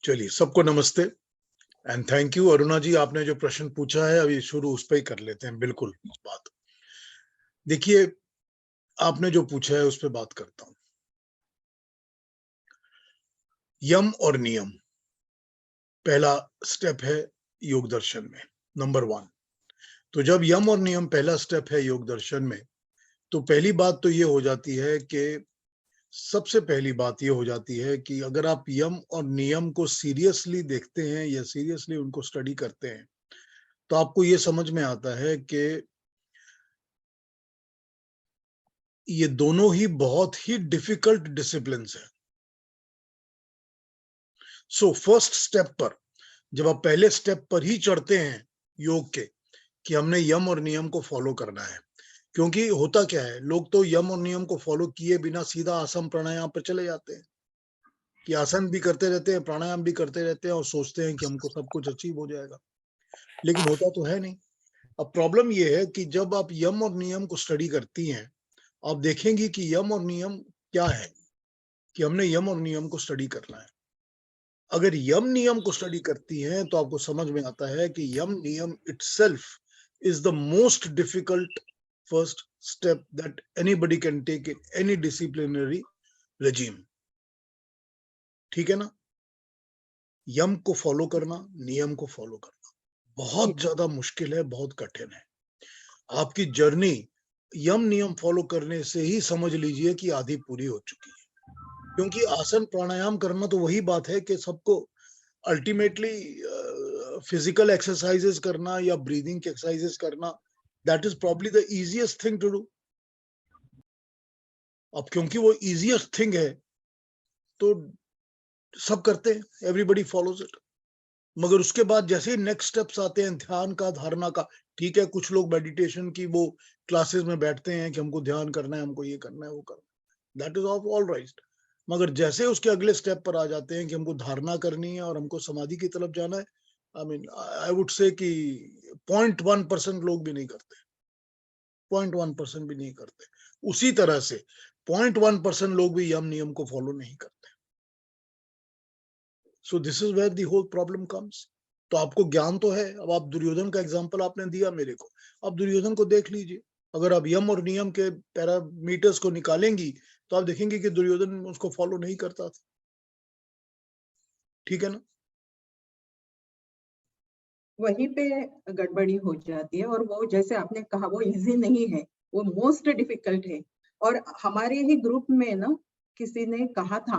चलिए, सबको नमस्ते एंड थैंक यू। अरुणा जी, आपने जो प्रश्न पूछा है अभी शुरू उस पे ही कर लेते हैं। बिल्कुल बात देखिए, आपने जो पूछा है उस पे बात करता हूं। यम और नियम पहला स्टेप है योग दर्शन में, नंबर 1। तो जब यम और नियम पहला स्टेप है योग दर्शन में, तो पहली बात तो ये हो जाती है कि सबसे पहली बात ये हो जाती है कि अगर आप यम और नियम को सीरियसली देखते हैं या सीरियसली उनको स्टडी करते हैं, तो आपको ये समझ में आता है कि ये दोनों ही बहुत ही डिफिकल्ट डिसिप्लिन्स हैं। सो फर्स्ट स्टेप पर जब आप पहले स्टेप पर ही चढ़ते हैं योग के कि हमने यम और नियम को फॉलो करना है, क्योंकि होता क्या है, लोग तो यम और नियम को फॉलो किए बिना सीधा आसन प्राणायाम पर चले जाते हैं कि आसन भी करते रहते हैं, प्राणायाम भी करते रहते हैं और सोचते हैं कि हमको सब कुछ अचीव हो जाएगा, लेकिन होता तो है नहीं। अब प्रॉब्लम ये है कि जब आप यम और नियम को स्टडी करती हैं, आप देखेंगी कि यम और नियम क्या है, कि हमने यम और नियम को स्टडी करना है। अगर यम नियम को स्टडी करती हैं तो आपको समझ में आता है कि यम नियम itself is the most difficult first step that anybody can take in any disciplinary regime. ठीक है ना? यम को फॉलो करना, नियम को फॉलो करना बहुत ज्यादा मुश्किल है, बहुत कठिन है। आपकी जर्नी यम नियम फॉलो करने से ही समझ लीजिए कि आधी पूरी हो चुकी है, क्योंकि आसन प्राणायाम करना तो वही बात है कि सबको अल्टीमेटली फिजिकल एक्सरसाइजेस करना या ब्रीदिंग की एक्सरसाइजेस करना, that is probably the easiest thing to do. अब क्योंकि वो इजीएस्ट थिंग है तो सब करते हैं, एवरीबडी फॉलोज इट। मगर उसके बाद जैसे ही नेक्स्ट स्टेप्स आते हैं ध्यान का, धारणा का, ठीक है, कुछ लोग मेडिटेशन की वो क्लासेस में बैठते हैं कि हमको ध्यान करना है, हमको ये करना है, वो करना है, दैट इज ऑल राइट। मगर जैसे उसके अगले स्टेप पर आ जाते हैं कि हमको धारणा करनी है और हमको समाधि की तरफ जाना है, आई वुड से कि 0.1% लोग भी नहीं करते, 0.1% भी नहीं करते। उसी तरह से 0.1% लोग भी यम नियम को फॉलो नहीं करते। So this is where the whole problem comes. तो आपको ज्ञान तो है, अब आप दुर्योधन का एग्जांपल आपने दिया मेरे को, अब दुर्योधन को देख लीजिए। अगर आप यम और नियम के पैरामीटर्स को निकालेंगी तो आप देखेंगे कि दुर्योधन उसको फॉलो नहीं करता था। ठीक है ना? वहीं पे गड़बड़ी हो जाती है, और वो जैसे आपने कहा वो इजी नहीं है, वो मोस्ट डिफिकल्ट है। और हमारे ही ग्रुप में ना किसी ने कहा था,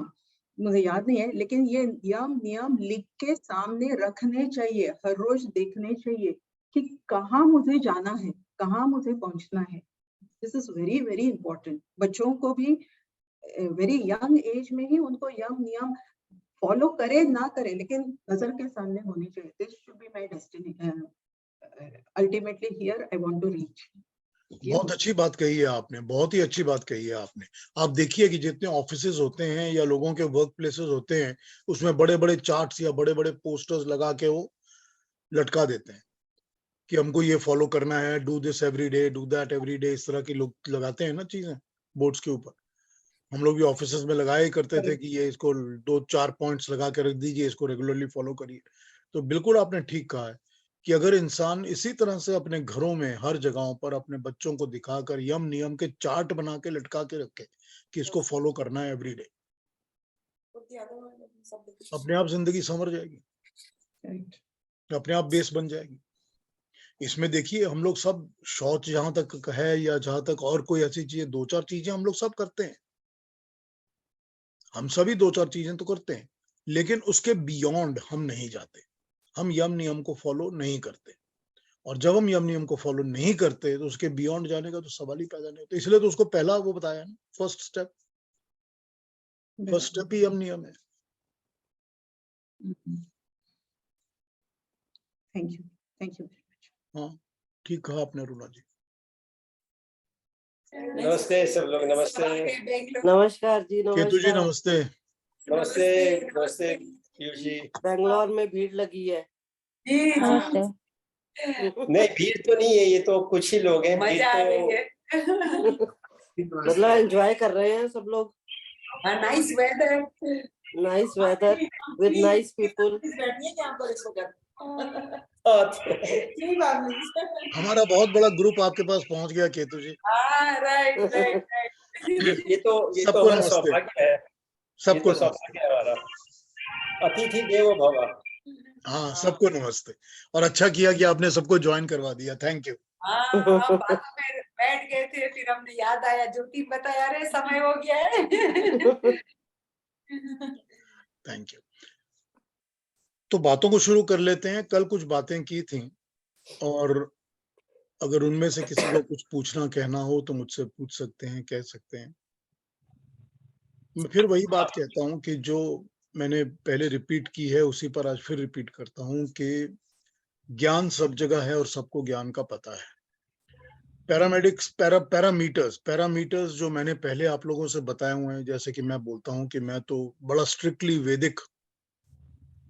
मुझे याद नहीं है, लेकिन ये यम नियम लिख के सामने रखने चाहिए, हर रोज देखने चाहिए कि कहाँ मुझे जाना है, कहाँ मुझे पहुंचना है। This is very very important. बच्चों को भी वेरी यंग एज में ही उनको यम नियम फॉलो करे ना करे, लेकिन नजर के सामने होनी चाहिए। This should be my destiny, ultimately here I want to reach. बहुत अच्छी बात कही है आपने, बहुत ही अच्छी बात कही है आपने। आप देखिए कि जितने ऑफिसेज होते हैं या लोगों के वर्क प्लेसेस होते हैं, उसमें बड़े बड़े चार्ट्स या बड़े बड़े पोस्टर्स लगा के वो लटका देते हैं कि हमको ये फॉलो करना है, do this every day, do that every day, इस तरह की लोग लगाते हैं ना चीजें बोर्ड्स के ऊपर। हम लोग भी ऑफिसेज में लगाया ही करते थे कि ये इसको 2-4 पॉइंट्स लगा के रख दीजिए, इसको रेगुलरली फॉलो करिए। तो बिल्कुल आपने ठीक कहा है कि अगर इंसान इसी तरह से अपने घरों में हर जगहों पर अपने बच्चों को दिखाकर यम नियम के चार्ट बना के लटका के रखे कि इसको फॉलो करना है एवरी डे, अपने आप जिंदगी संवर जाएगी, अपने आप बेस बन जाएगी। इसमें देखिए हम लोग सब, शौच जहां तक है या जहां तक और कोई ऐसी चीजें, 2-4 चीजें हम लोग सब करते हैं, हम सभी 2-4 चीजें तो करते हैं, लेकिन उसके बियॉन्ड हम नहीं जाते, हम यम नियम को फॉलो नहीं करते। और जब हम यम नियम को फॉलो नहीं करते तो उसके बियॉन्ड जाने का तो सवाल ही पैदा नहीं होता। इसलिए तो उसको पहला वो बताया ना, फर्स्ट स्टेप ही यम नियम है। Thank you very much. हाँ, ठीक कहा आपने रुना जी। नमस्ते सब लोग, नमस्ते। नमस्कार जी। केतु जी नमस्ते। नमस्ते नमस्ते पीयूष जी। बेंगलोर में भीड़ लगी है। नमस्ते। नहीं, भीड़ तो नहीं है, ये तो कुछ ही लोग हैं। मजा आ रही है। मतलब एंजॉय कर रहे हैं सब लोग। Nice weather. Nice weather. with nice people. बैठिए यहाँ पर इस वक्त। तो जी बाबू। हमारा बहुत बड़ा ग्रुप आपके पास पहुंच गया केतु जी। हाँ, राइट राइट राइट। ये तो सबको हमारा नमस्ते। सौभाग्य है। सबको ये तो सौभाग्य है हमारा। अतिथि देवो भव। हाँ, सबको नमस्ते। और अच्छा किया कि आपने सबको ज्वाइन करवा दिया, थैंक यू। हाँ, हम बातों में बैठ गए थे, फिर हमने याद आया, ज्योति बताया, अरे समय हो गया है। Thank you. तो बातों को शुरू कर लेते हैं। कल कुछ बातें की थी और अगर उनमें से किसी को कुछ पूछना कहना हो तो मुझसे पूछ सकते हैं, कह सकते हैं। मैं फिर वही बात कहता हूं कि जो मैंने पहले रिपीट की है उसी पर आज फिर रिपीट करता हूं कि ज्ञान सब जगह है और सबको ज्ञान का पता है। पैरामीटर्स जो मैंने पहले आप लोगों से बताए हुए हैं, जैसे कि मैं बोलता हूं कि मैं तो बड़ा स्ट्रिक्टली वैदिक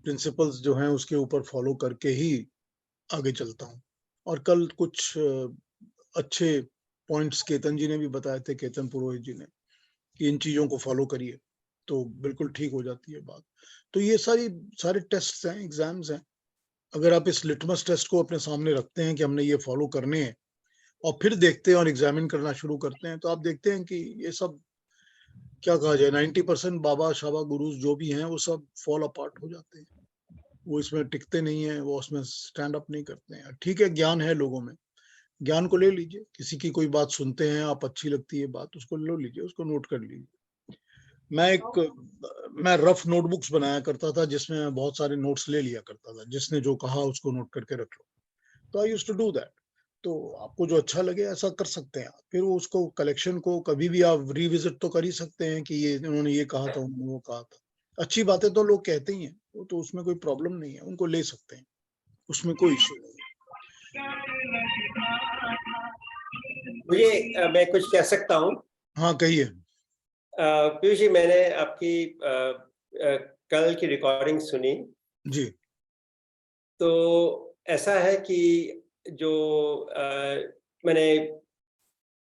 प्रिंसिपल्स जो हैं उसके ऊपर फॉलो करके ही आगे चलता हूं। और कल कुछ अच्छे पॉइंट्स केतन जी ने भी बताए थे, केतन पुरोहित जी ने, कि इन चीजों को फॉलो करिए तो बिल्कुल ठीक हो जाती है बात। तो ये सारे टेस्ट हैं, एग्जाम्स हैं। अगर आप इस लिटमस टेस्ट को अपने सामने रखते हैं कि हमने ये फॉलो करने हैं और फिर देखते हैं और एग्जामिन करना शुरू करते हैं, तो आप देखते हैं कि ये सब क्या कहा जाए, 90% बाबा शाबा गुरुज जो भी हैं वो सब फॉल अपार्ट हो जाते हैं। वो इसमें टिकते नहीं है, वो उसमें स्टैंड अप नहीं करते हैं। ठीक है, ज्ञान है लोगों में, ज्ञान को ले लीजिए। किसी की कोई बात सुनते हैं आप, अच्छी लगती है बात, उसको ले लीजिए, उसको नोट कर लीजिए। मैं रफ नोटबुक्स बनाया करता था जिसमें मैं बहुत सारे नोट्स ले लिया करता था, जिसने जो कहा उसको नोट करके रख लो। तो I used to do that. तो आपको जो अच्छा लगे ऐसा कर सकते हैं आप। फिर उसको कलेक्शन को कभी भी आप रिविजिट तो कर ही सकते हैं कि ये उन्होंने ये कहा था, उन्होंने वो कहा था। अच्छी बातें तो लोग कहते ही हैं, वो तो उसमें कोई प्रॉब्लम नहीं है, उनको ले सकते हैं, उसमें कोई इश्यू नहीं है। मुझे मैं कुछ कह सकता हूँ? हाँ, कहिए। पीयूष जी, मैंने आपकी कल की रिकॉर्डिंग सुनी जी। तो ऐसा है कि जो मैंने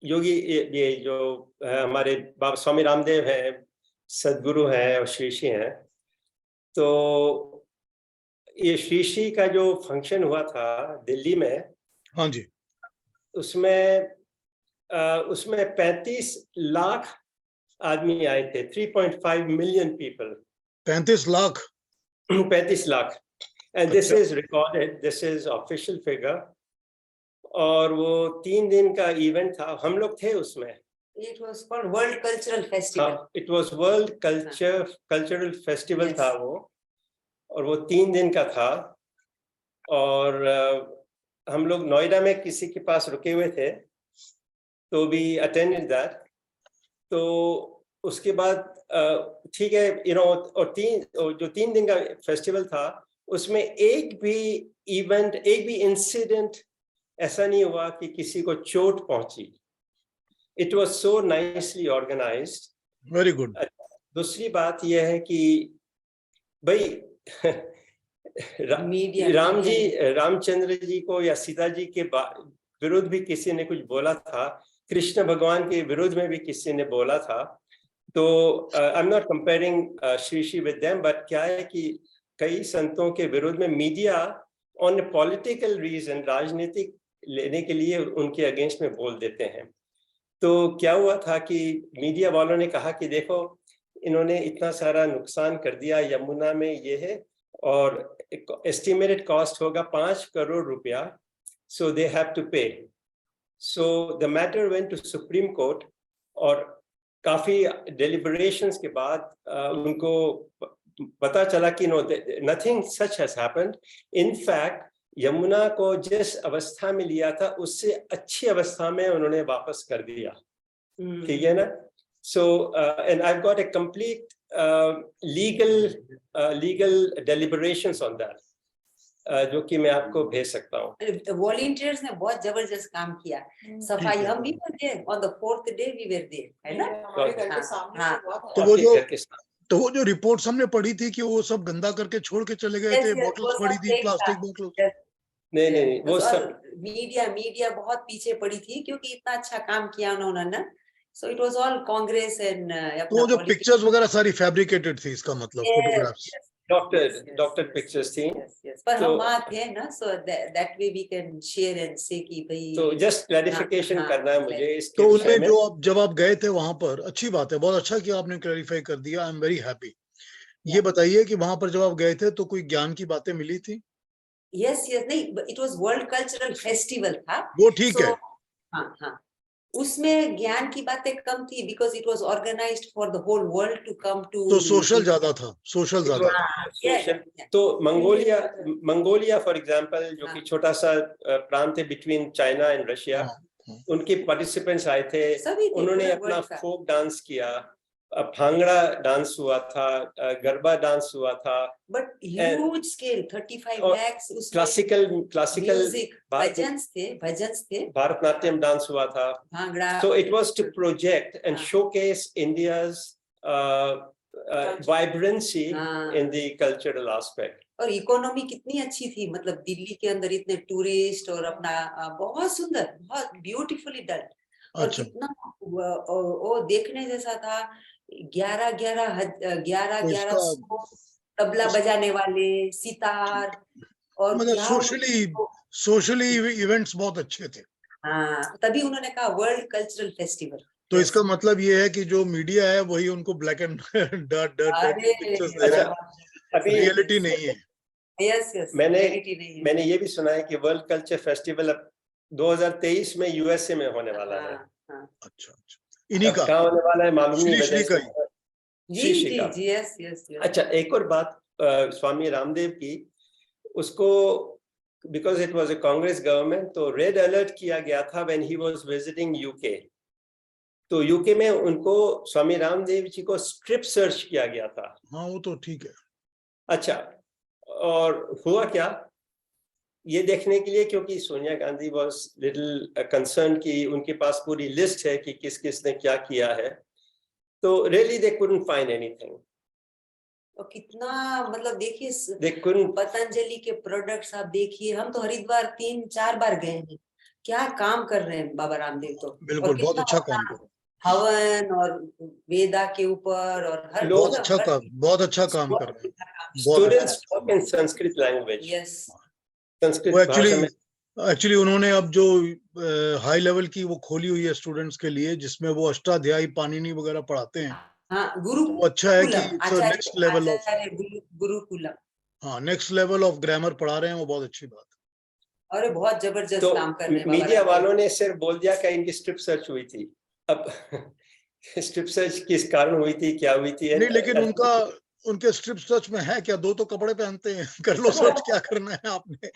योगी ये जो हमारे बाबा स्वामी रामदेव हैं, सदगुरु हैं और श्रीशी हैं, तो ये श्रीशी का जो फंक्शन हुआ था दिल्ली में, हाँ जी, उसमें 35 लाख आदमी आए थे, 3.5 million people. 35 lakh? 35 lakh. And this is recorded, this is official figure. और वो 3 दिन का इवेंट था, हम लोग थे उसमें। It was called World Cultural Festival. It was world cultural festival था वो, और वो 3 दिन का था। और हम लोग नोएडा में किसी के पास रुके हुए थे, तो भी अटेंडेड दैट। तो उसके बाद ठीक है, और जो 3 दिन का फेस्टिवल था, उसमें एक भी इवेंट, एक भी इंसिडेंट ऐसा नहीं हुआ कि किसी को चोट पहुंची। It was so nicely organised. Very good. दूसरी बात यह है कि भाई रामचंद्र जी को या सीता जी के विरुद्ध भी किसी ने कुछ बोला था, कृष्ण भगवान के विरुद्ध में भी किसी ने बोला था। तो I am not comparing Shri with them, but क्या है कि कई संतों के विरुद्ध में मीडिया ऑन पॉलिटिकल रीजन, राजनीतिक लेने के लिए उनके अगेंस्ट में बोल देते हैं। तो क्या हुआ था कि मीडिया वालों ने कहा कि देखो, इन्होंने इतना सारा नुकसान कर दिया यमुना में, ये है, और एस्टिमेटेड कॉस्ट होगा 5 करोड़ रुपया, सो दे have to pay. So the matter went to supreme court, और काफी डेलिबरेशंस के बाद उनको पता चला कि nothing such has happened. In fact Yamuna को जिस अवस्था में लिया था उससे अच्छी अवस्था में उन्होंने वापस कर दिया। ठीक है ना? So and I've got a complete legal deliberations on that, जो कि मैं आपको भेज सकता हूँ। वॉलंटियर्स ने बहुत जबरदस्त काम किया, सफाई। हम भी थे, on the 4th day we were there, है ना? हमारे घर के सामने हाँ, तो वो जो रिपोर्ट्स हमने पढ़ी थी कि वो सब गंदा करके छोड़ के चले गए थे, बॉटल्स पड़ी थी, प्लास्टिक बोतल। नहीं, वो सब मीडिया बहुत पीछे पड़ी थी, क्योंकि इतना अच्छा काम किया उन्होंने ना। So it was all Congress and तो जो पिक्चर्स वगैरह सारी फैब्रिकेटेड थी, इसका मतलब फोटोग्राफ्स। डॉक्टर पिक्चर्स थी। पर तो- हम वहाँ थे ना, so that way we can share and say कि भाई तो जस्ट क्लैरिफिकेशन हाँ, करना है मुझे इसके तो विषय उनमें में। जो आप जब आप गए थे वहां पर, अच्छी बात है, बहुत अच्छा किया आपने क्लैरिफाई कर दिया, आई एम वेरी हैप्पी। ये बताइए कि वहां पर जब आप गए थे तो कोई ज्ञान की बातें मिली थी? yes नहीं, it was world cultural festival था। वो ठीक So, है। हाँ उसमें ज्ञान की बातें कम थी because it was organised for the whole world to come to. तो सोशल ज्यादा था, सोशल ज्यादा था। तो मंगोलिया फॉर एग्जांपल, जो कि छोटा सा प्रांत है बिटवीन चाइना एंड रशिया, हाँ। उनके पार्टिसिपेंट्स आए थे, सभी थे, उन्होंने पूरा अपना world का। फोक डांस किया, भांगड़ा डांस हुआ था, गरबा डांस हुआ था, बट ह्यूज स्केल 35 और lakhs उसमें क्लासिकल म्यूजिक, भजन्स थे, भारतनाट्यम डांस हुआ था। Bhangra. So it was to project and showcase India's vibrancy in the cultural aspect. और इकोनॉमी कितनी अच्छी थी, मतलब दिल्ली के अंदर इतने टूरिस्ट और अपना बहुत सुंदर, बहुत ब्यूटीफुली डन। और अच्छा। कितना वो देखने जैसा था। 11,000 तबला बजाने वाले, सितार, और मतलब क्या सोशली इवेंट्स बहुत अच्छे थे। हाँ, तभी उन्होंने कहा वर्ल्ड कल्चरल फेस्टिवल। तो इसका मतलब ये है कि जो मीडिया है वही उनको ब्लैक एंड पिक्चर्स दे रहा है, रियलिटी नहीं है। यस मैंने ये भी सुना है कि वर्ल्ड कल्चर फेस्टिवल अब 2023 में यूएसए में होने वाला है। अच्छा, इन्हीं का कहाँ होने वाला है मालूम नहीं। श्री का जी यस। अच्छा, एक और बात स्वामी रामदेव की, उसको because it was a Congress government, तो रेड अलर्ट किया गया था when he was visiting UK. तो यूके में उनको स्वामी रामदेव जी को स्ट्रिप सर्च किया गया था। हाँ, वो तो ठीक है। अच्छा, और हुआ क्या ये देखने के लिए, क्योंकि Sonia Gandhi was little concern कि उनके पास पूरी लिस्ट है कि किस किस ने क्या किया है, तो really they couldn't find anything. और कितना, मतलब देखिए दे कुडंट। पतंजलि के प्रोडक्ट्स आप देखिए, हम तो हरिद्वार 3-4 बार गए हैं, क्या काम कर रहे हैं बाबा रामदेव तो। बिल्कुल, बहुत अच्छा काम कर रहे हैं। हवन और वेदा के ऊपर और हर बहुत अच्छा काम कर रहे हैं। Students talk in Sanskrit language. Yes, Sanskrit वो भाषा में। एक्चुअली उन्होंने अब जो हाई लेवल की वो खोली हुई है स्टूडेंट्स के लिए, जिसमें वो अष्टाध्यायी पाणिनि वगैरह पढ़ाते हैं। हाँ, तो अच्छा है कि नेक्स्ट लेवल ऑफ, गुरुकुलम, हाँ, नेक्स्ट लेवल ऑफ ग्रामर पढ़ा रहे हैं, वो बहुत अच्छी बात है। अरे बहुत जबरदस्त तो काम कर रहे हैं। मीडिया वालों ने सिर्फ बोल दिया कि इनकी स्ट्रिप सर्च हुई थी। अब स्ट्रिप सर्च किस कारण हुई थी, क्या हुई थी? नहीं, लेकिन उनके स्ट्रिप सर्च में है क्या? 2 तो कपड़े पहनते हैं, कर लो सर्च, क्या करना है आपने।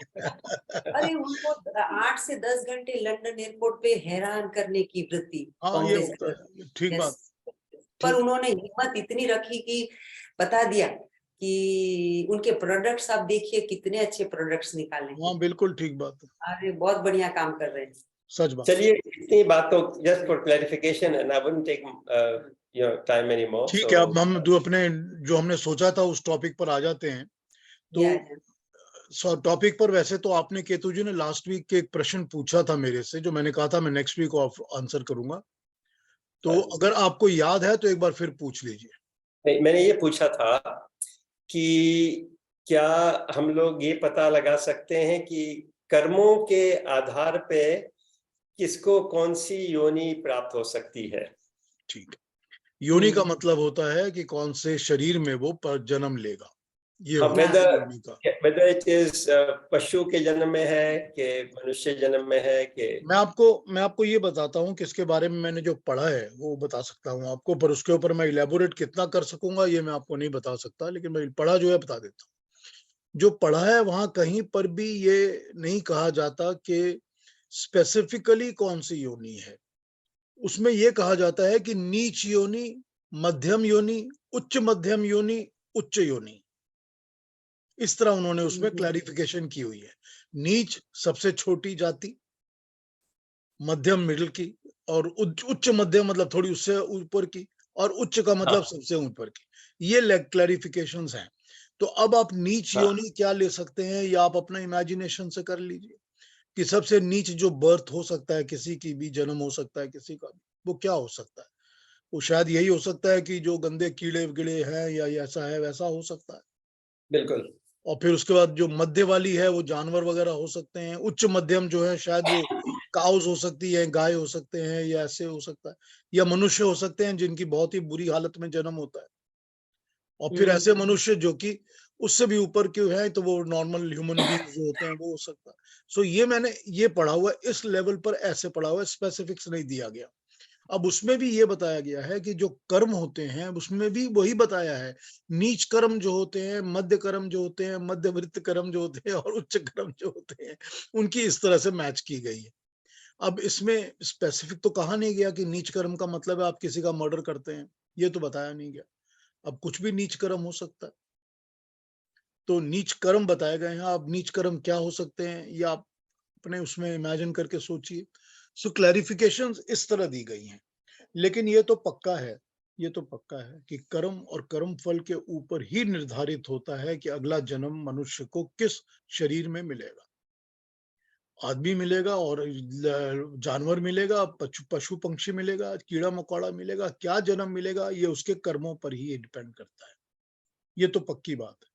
अरे उनको 8 से 10 घंटे लंदन एयरपोर्ट पे हैरान करने की वृत्ति हाँ, ये कांग्रेस होता है, ठीक बात। पर उन्होंने हिम्मत इतनी रखी कि बता दिया कि उनके प्रोडक्ट्स आप देखिए कितने अच्छे प्रोडक्ट्स निकाले। हाँ, बिल्कुल ठीक बात है। अरे बहुत बढ़िया काम कर रहे हैं। सच बात। चलिए, इतनी बात तो just for clarification and I wouldn't take your time any more. ठीक है, अब हम जो हमने सोचा था उस टॉपिक पर आ जाते हैं। तो टॉपिक पर, वैसे तो आपने, केतु जी ने लास्ट वीक के एक प्रश्न पूछा था मेरे से, जो मैंने कहा था मैं नेक्स्ट वीक आंसर करूंगा, तो अगर आपको याद है तो एक बार फिर पूछ लीजिए। नहीं, मैंने ये पूछा था कि क्या हम लोग ये पता लगा सकते हैं कि कर्मों के आधार पे किसको कौन सी योनि प्राप्त हो सकती है? ठीक है, योनि का मतलब होता है कि कौन से शरीर में वो जन्म लेगा, ये होता है योनि का। whether it is पशु के जन्म में है कि मनुष्य जन्म में है कि। मैं आपको ये बताता हूँ किसके बारे में मैंने जो पढ़ा है वो बता सकता हूँ आपको, पर उसके ऊपर मैं इलेबोरेट कितना कर सकूंगा ये मैं आपको नहीं बता सकता, लेकिन मैं पढ़ा जो है बता देता हूँ। जो पढ़ा है वहां कहीं पर भी ये नहीं कहा जाता कि स्पेसिफिकली कौन सी योनि है। उसमें यह कहा जाता है कि नीच योनि, मध्यम योनि, उच्च मध्यम योनि, उच्च योनि। इस तरह उन्होंने उसमें क्लैरिफिकेशन की हुई है। नीच सबसे छोटी जाति, मध्यम मिडिल की, और उच्च मध्यम मतलब थोड़ी उससे ऊपर की, और उच्च का मतलब सबसे ऊपर की। ये क्लैरिफिकेशंस हैं। तो अब आप नीच योनि क्या ले सकते हैं, या आप अपना इमेजिनेशन से कर लीजिए कि सबसे नीच जो बर्थ हो सकता है, किसी की भी जन्म हो सकता है किसी का भी, वो क्या हो सकता है? वो शायद यही हो सकता है कि जो गंदे कीड़े गिड़े हैं या ऐसा है वैसा हो सकता है। बिल्कुल। और फिर उसके बाद जो मध्य वाली है वो जानवर वगैरह हो सकते हैं, उच्च मध्यम जो है शायद वो काउस हो सकती है, गाय हो सकते हैं, या ऐसे हो सकता है, या मनुष्य हो सकते हैं जिनकी बहुत ही बुरी हालत में जन्म होता है, और फिर ऐसे मनुष्य जो कि उससे भी ऊपर क्यों है, तो वो नॉर्मल ह्यूमन बीइंग्स जो होते हैं वो हो सकता है। सो ये मैंने ये पढ़ा हुआ है, इस लेवल पर ऐसे पढ़ा हुआ है, स्पेसिफिक्स नहीं दिया गया। अब उसमें भी ये बताया गया है कि जो कर्म होते हैं उसमें भी वही बताया है, नीच कर्म जो होते हैं, मध्य कर्म जो होते हैं, मध्यवृत्त कर्म जो होते हैं, और उच्च कर्म जो होते हैं, उनकी इस तरह से मैच की गई है। अब इसमें स्पेसिफिक तो कहा नहीं गया कि नीच कर्म का मतलब है आप किसी का मर्डर करते हैं, ये तो बताया नहीं गया। अब कुछ भी नीच कर्म हो सकता है, तो नीच कर्म बताए गए हैं। अब नीच कर्म क्या हो सकते हैं, ये आप अपने उसमें इमेजिन करके सोचिए। सो क्लैरिफिकेशंस इस तरह दी गई हैं, लेकिन ये तो पक्का है, ये तो पक्का है कि कर्म और कर्म फल के ऊपर ही निर्धारित होता है कि अगला जन्म मनुष्य को किस शरीर में मिलेगा। आदमी मिलेगा और जानवर मिलेगा, पशु पक्षी मिलेगा, कीड़ा मकोड़ा मिलेगा, क्या जन्म मिलेगा ये उसके कर्मों पर ही डिपेंड करता है। ये तो पक्की बात है।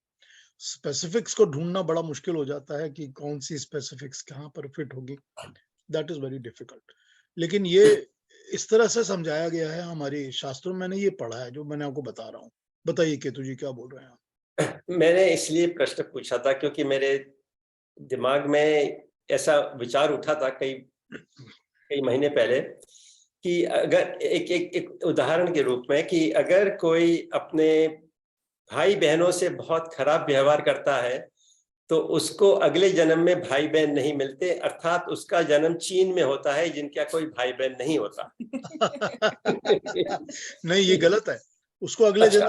स्पेसिफिक्स को ढूंढना बड़ा मुश्किल हो जाता है कि कौन सी स्पेसिफिक्स कहाँ पर फिट होगी, दैट इज वेरी डिफिकल्ट। लेकिन ये इस तरह से समझाया गया है हमारे शास्त्रों में, मैंने ये पढ़ा है जो मैंने आपको बता रहा हूँ। बताइए केतु जी क्या बोल रहे हैं आप? मैंने इसलिए प्रश्न पूछा था क्योंकि मेरे दिमाग में ऐसा विचार उठा था कई महीने पहले कि अगर एक उदाहरण के रूप में कि अगर कोई अपने भाई बहनों से बहुत खराब व्यवहार करता है तो उसको अगले जन्म में भाई बहन नहीं मिलते, अर्थात उसका जन्म चीन में होता है जिनका कोई भाई बहन नहीं होता। नहीं, ये गलत है। उसको अगले अच्छा।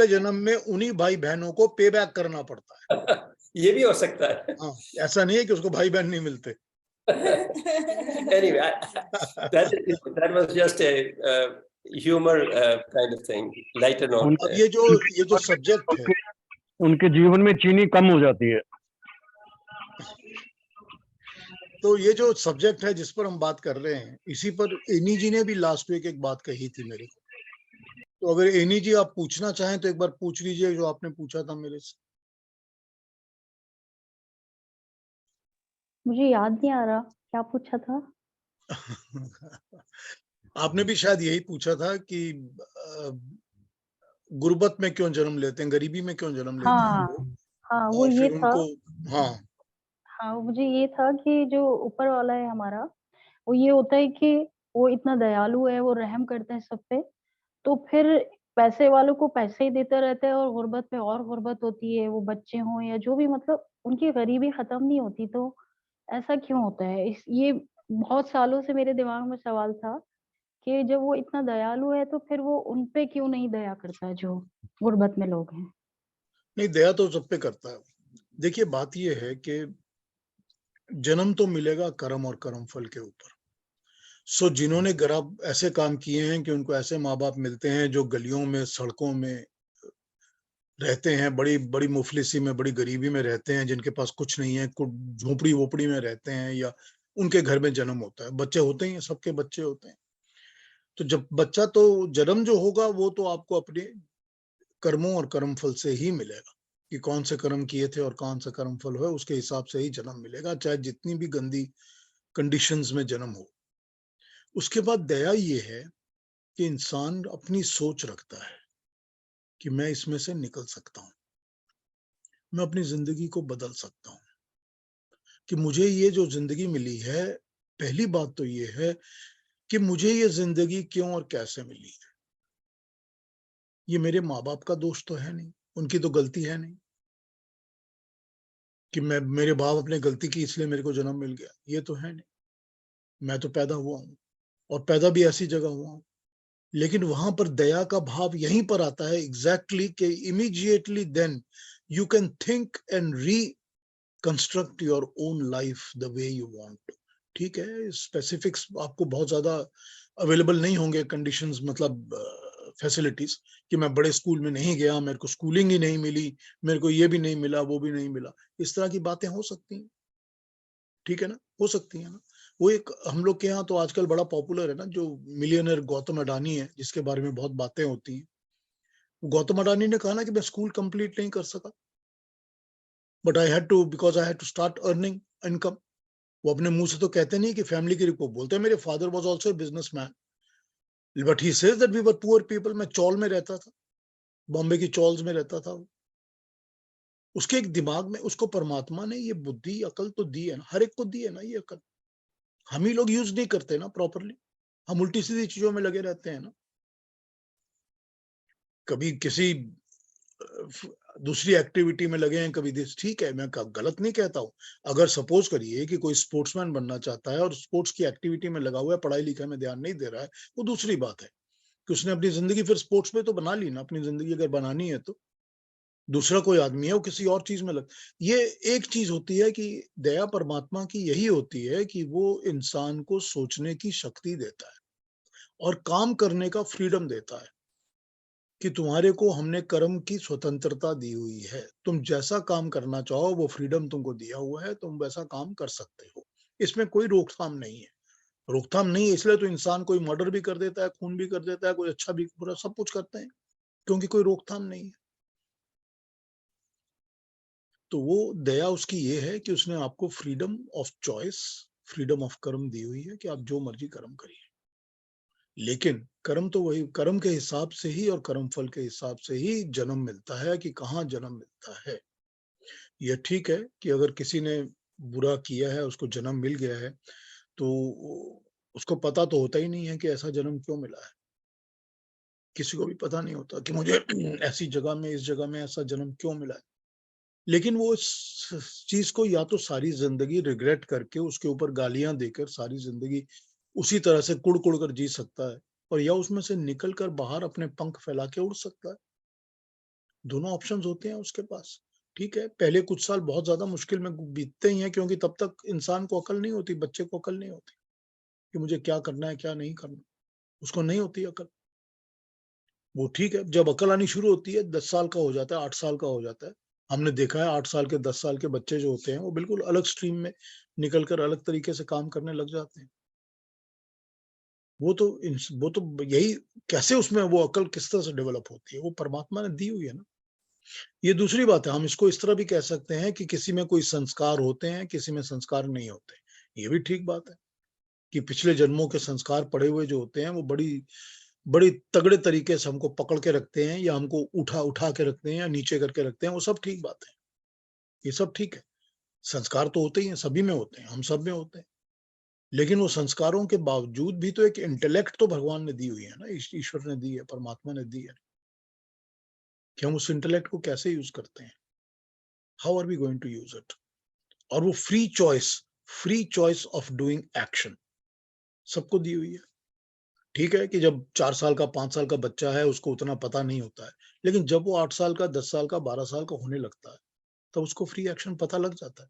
जन्म में उन्हीं भाई बहनों को पे बैक करना पड़ता है। ये भी हो सकता है। हाँ, ऐसा नहीं है कि उसको भाई बहन नहीं मिलते। Anyway, that was just a humor kind of thing, lighter note. अब ये जो सब्जेक्ट है, उनके जीवन में चीनी कम हो जाती है। तो ये जो सब्जेक्ट है जिस पर हम बात कर रहे हैं, इसी पर एनी जी ने भी लास्ट वीक एक बात कही थी मेरे को। तो अगर एनी जी आप पूछना चाहें तो एक बार पूछ लीजिए जो आपने पूछा था मेरे से। मुझे याद नहीं आ रहा क्या पूछा था। आपने भी शायद यही पूछा था कि गुर्बत में क्यों जन्म लेते हैं, गरीबी में क्यों जन्म लेते हैं वो, हाँ वो और ये फिर था। उनको हाँ मुझे ये था कि जो ऊपर वाला है हमारा, वो ये होता है कि वो इतना दयालु है, वो रहम करते हैं सब पे। तो फिर पैसे वालों को पैसे ही देता रहता है और गुर्बत पे और गुर्बत होती है, वो बच्चे हों या जो भी, मतलब उनकी गरीबी खत्म नहीं होती। तो ऐसा क्यों होता है? इस ये बहुत सालों से मेरे दिमाग में सवाल था कि जब वो इतना दयालु है तो फिर वो उन पे क्यों नहीं दया करता जो गुर्बत में लोग हैं। नहीं, दया तो सब पे करता है। देखिए बात ये है कि जन्म तो मिलेगा कर्म और कर्म फल के ऊपर। सो जिन्होंने गरीब ऐसे काम किए हैं कि उनको ऐसे माँ बाप मिलते हैं जो गलियों में सड़कों में रहते हैं, बड़ी बड़ी मुफलिसी में, बड़ी गरीबी में रहते हैं, जिनके पास कुछ नहीं है, झोपड़ी वोपड़ी में रहते हैं, या उनके घर में जन्म होता है। बच्चे होते ही हैं, सबके बच्चे होते हैं। तो जब बच्चा तो जन्म जो होगा वो तो आपको अपने कर्मों और कर्म फल से ही मिलेगा कि कौन से कर्म किए थे और कौन सा कर्म फल है, उसके हिसाब से ही जन्म मिलेगा, चाहे जितनी भी गंदी कंडीशंस में जन्म हो। उसके बाद दया ये है कि इंसान अपनी सोच रखता है कि मैं इसमें से निकल सकता हूँ, मैं अपनी जिंदगी को बदल सकता हूँ, कि मुझे ये जो जिंदगी मिली है, पहली बात तो ये है कि मुझे ये जिंदगी क्यों और कैसे मिली है। ये मेरे माँ बाप का दोष तो है नहीं, उनकी तो गलती है नहीं कि मेरे बाप अपने गलती की इसलिए मेरे को जन्म मिल गया, ये तो है नहीं। मैं तो पैदा हुआ हूँ और पैदा भी ऐसी जगह हुआ हूँ। लेकिन वहां पर दया का भाव यहीं पर आता है एग्जैक्टली कि immediately then you can think and construct your own life the way you want. ठीक है, स्पेसिफिक्स आपको बहुत ज्यादा अवेलेबल नहीं होंगे, कंडीशंस मतलब फैसिलिटीज, कि मैं बड़े स्कूल में नहीं गया, मेरे को स्कूलिंग ही नहीं मिली, मेरे को ये भी नहीं मिला, वो भी नहीं मिला, इस तरह की बातें हो सकती हैं। ठीक है ना, हो सकती है ना। वो एक हम लोग के यहाँ तो आजकल बड़ा पॉपुलर है ना, जो मिलियनर गौतम अडानी है, जिसके बारे में बहुत बातें होती हैं, गौतम अडानी ने कहा ना कि मैं स्कूल कंप्लीट नहीं कर सका, but I had to, because I had to start earning income. वो अपने मुंह से तो कहते नहीं कि फैमिली की रिपोर्ट बोलते हैं, मेरे father was also businessman, but he says that we were poor people. मैं चौल में रहता था, बॉम्बे की चौल्स में रहता था। उसके एक दिमाग में, उसको परमात्मा ने ये बुद्धि अकल तो दी है ना, हर एक को दी है ना ये अकल। हम ही लोग यूज नहीं करते ना प्रॉपरली, हम उल्टी सीधी चीजों में लगे रहते हैं ना। कभी किसी दूसरी एक्टिविटी में लगे हैं, कभी दिस, ठीक है, मैं गलत नहीं कहता हूँ। अगर सपोज करिए कि कोई स्पोर्ट्समैन बनना चाहता है और स्पोर्ट्स की एक्टिविटी में लगा हुआ है, पढ़ाई लिखाई में ध्यान नहीं दे रहा है, वो दूसरी बात है कि उसने अपनी जिंदगी फिर स्पोर्ट्स में तो बना ली ना, अपनी जिंदगी अगर बनानी है तो। दूसरा कोई आदमी है वो किसी और चीज में लग, ये एक चीज होती है कि दया परमात्मा की यही होती है कि वो इंसान को सोचने की शक्ति देता है और काम करने का फ्रीडम देता है कि तुम्हारे को हमने कर्म की स्वतंत्रता दी हुई है, तुम जैसा काम करना चाहो वो फ्रीडम तुमको दिया हुआ है, तुम वैसा काम कर सकते हो। इसमें कोई रोकथाम नहीं है। रोकथाम नहीं है इसलिए तो इंसान कोई मर्डर भी कर देता है, खून भी कर देता है, कोई अच्छा भी बुरा सब कुछ करते हैं, क्योंकि कोई रोकथाम नहीं है। तो वो दया उसकी ये है कि उसने आपको freedom of choice, freedom of कर्म दी हुई है कि आप जो मर्जी कर्म करिए। लेकिन कर्म तो वही, कर्म के हिसाब से ही और कर्म फल के हिसाब से ही जन्म मिलता है कि कहाँ जन्म मिलता है। यह ठीक है कि अगर किसी ने बुरा किया है, उसको जन्म मिल गया है, तो उसको पता तो होता ही नहीं है कि ऐसा जन्म क्यों मिला है। किसी को भी पता नहीं होता कि मुझे ऐसी जगह में, इस जगह में ऐसा जन्म क्यों मिला है। लेकिन वो इस चीज को या तो सारी जिंदगी रिग्रेट करके, उसके ऊपर गालियां देकर सारी जिंदगी उसी तरह से कुड़ कुड़ कर जी सकता है, और या उसमें से निकल कर बाहर अपने पंख फैला के उड़ सकता है। दोनों ऑप्शंस होते हैं उसके पास। ठीक है, पहले कुछ साल बहुत ज्यादा मुश्किल में बीतते ही हैं, क्योंकि तब तक इंसान को अकल नहीं होती, बच्चे को अकल नहीं होती कि मुझे क्या करना है क्या नहीं करना, उसको नहीं होती अकल। वो ठीक है, जब अकल आनी शुरू होती है 10 साल का हो जाता है, 8 साल का हो जाता है। हमने देखा है 8 साल के 10 साल के बच्चे जो होते हैं वो बिल्कुल अलग स्ट्रीम में निकलकर अलग तरीके से काम करने लग जाते हैं। वो तो यही, कैसे उसमें वो अकल किस तरह से डेवलप होती है, वो परमात्मा ने दी हुई है ना। ये दूसरी बात है, हम इसको इस तरह भी कह सकते हैं कि किसी में कोई संस्कार होते हैं, किसी में संस्कार नहीं होते। ये भी ठीक बात है कि पिछले जन्मों के संस्कार पड़े हुए जो होते हैं वो बड़ी बड़ी तगड़े तरीके से हमको पकड़ के रखते हैं, या हमको उठा उठा के रखते हैं, या नीचे करके रखते हैं। वो सब ठीक बात है, ये सब ठीक है। संस्कार तो होते ही हैं, सभी में होते हैं, हम सब में होते हैं। लेकिन वो संस्कारों के बावजूद भी तो एक इंटेलेक्ट तो भगवान ने दी हुई है ना, ईश्वर ने दी है, परमात्मा ने दी है, कि हम उस इंटेलेक्ट को कैसे यूज करते हैं, how are we going to use it. और वो free choice of doing action सबको दी हुई है। ठीक है कि जब 4 साल का 5 साल का बच्चा है उसको उतना पता नहीं होता है, लेकिन जब वो 8 साल का 10 साल का 12 साल का होने लगता है तब उसको फ्री एक्शन पता लग जाता है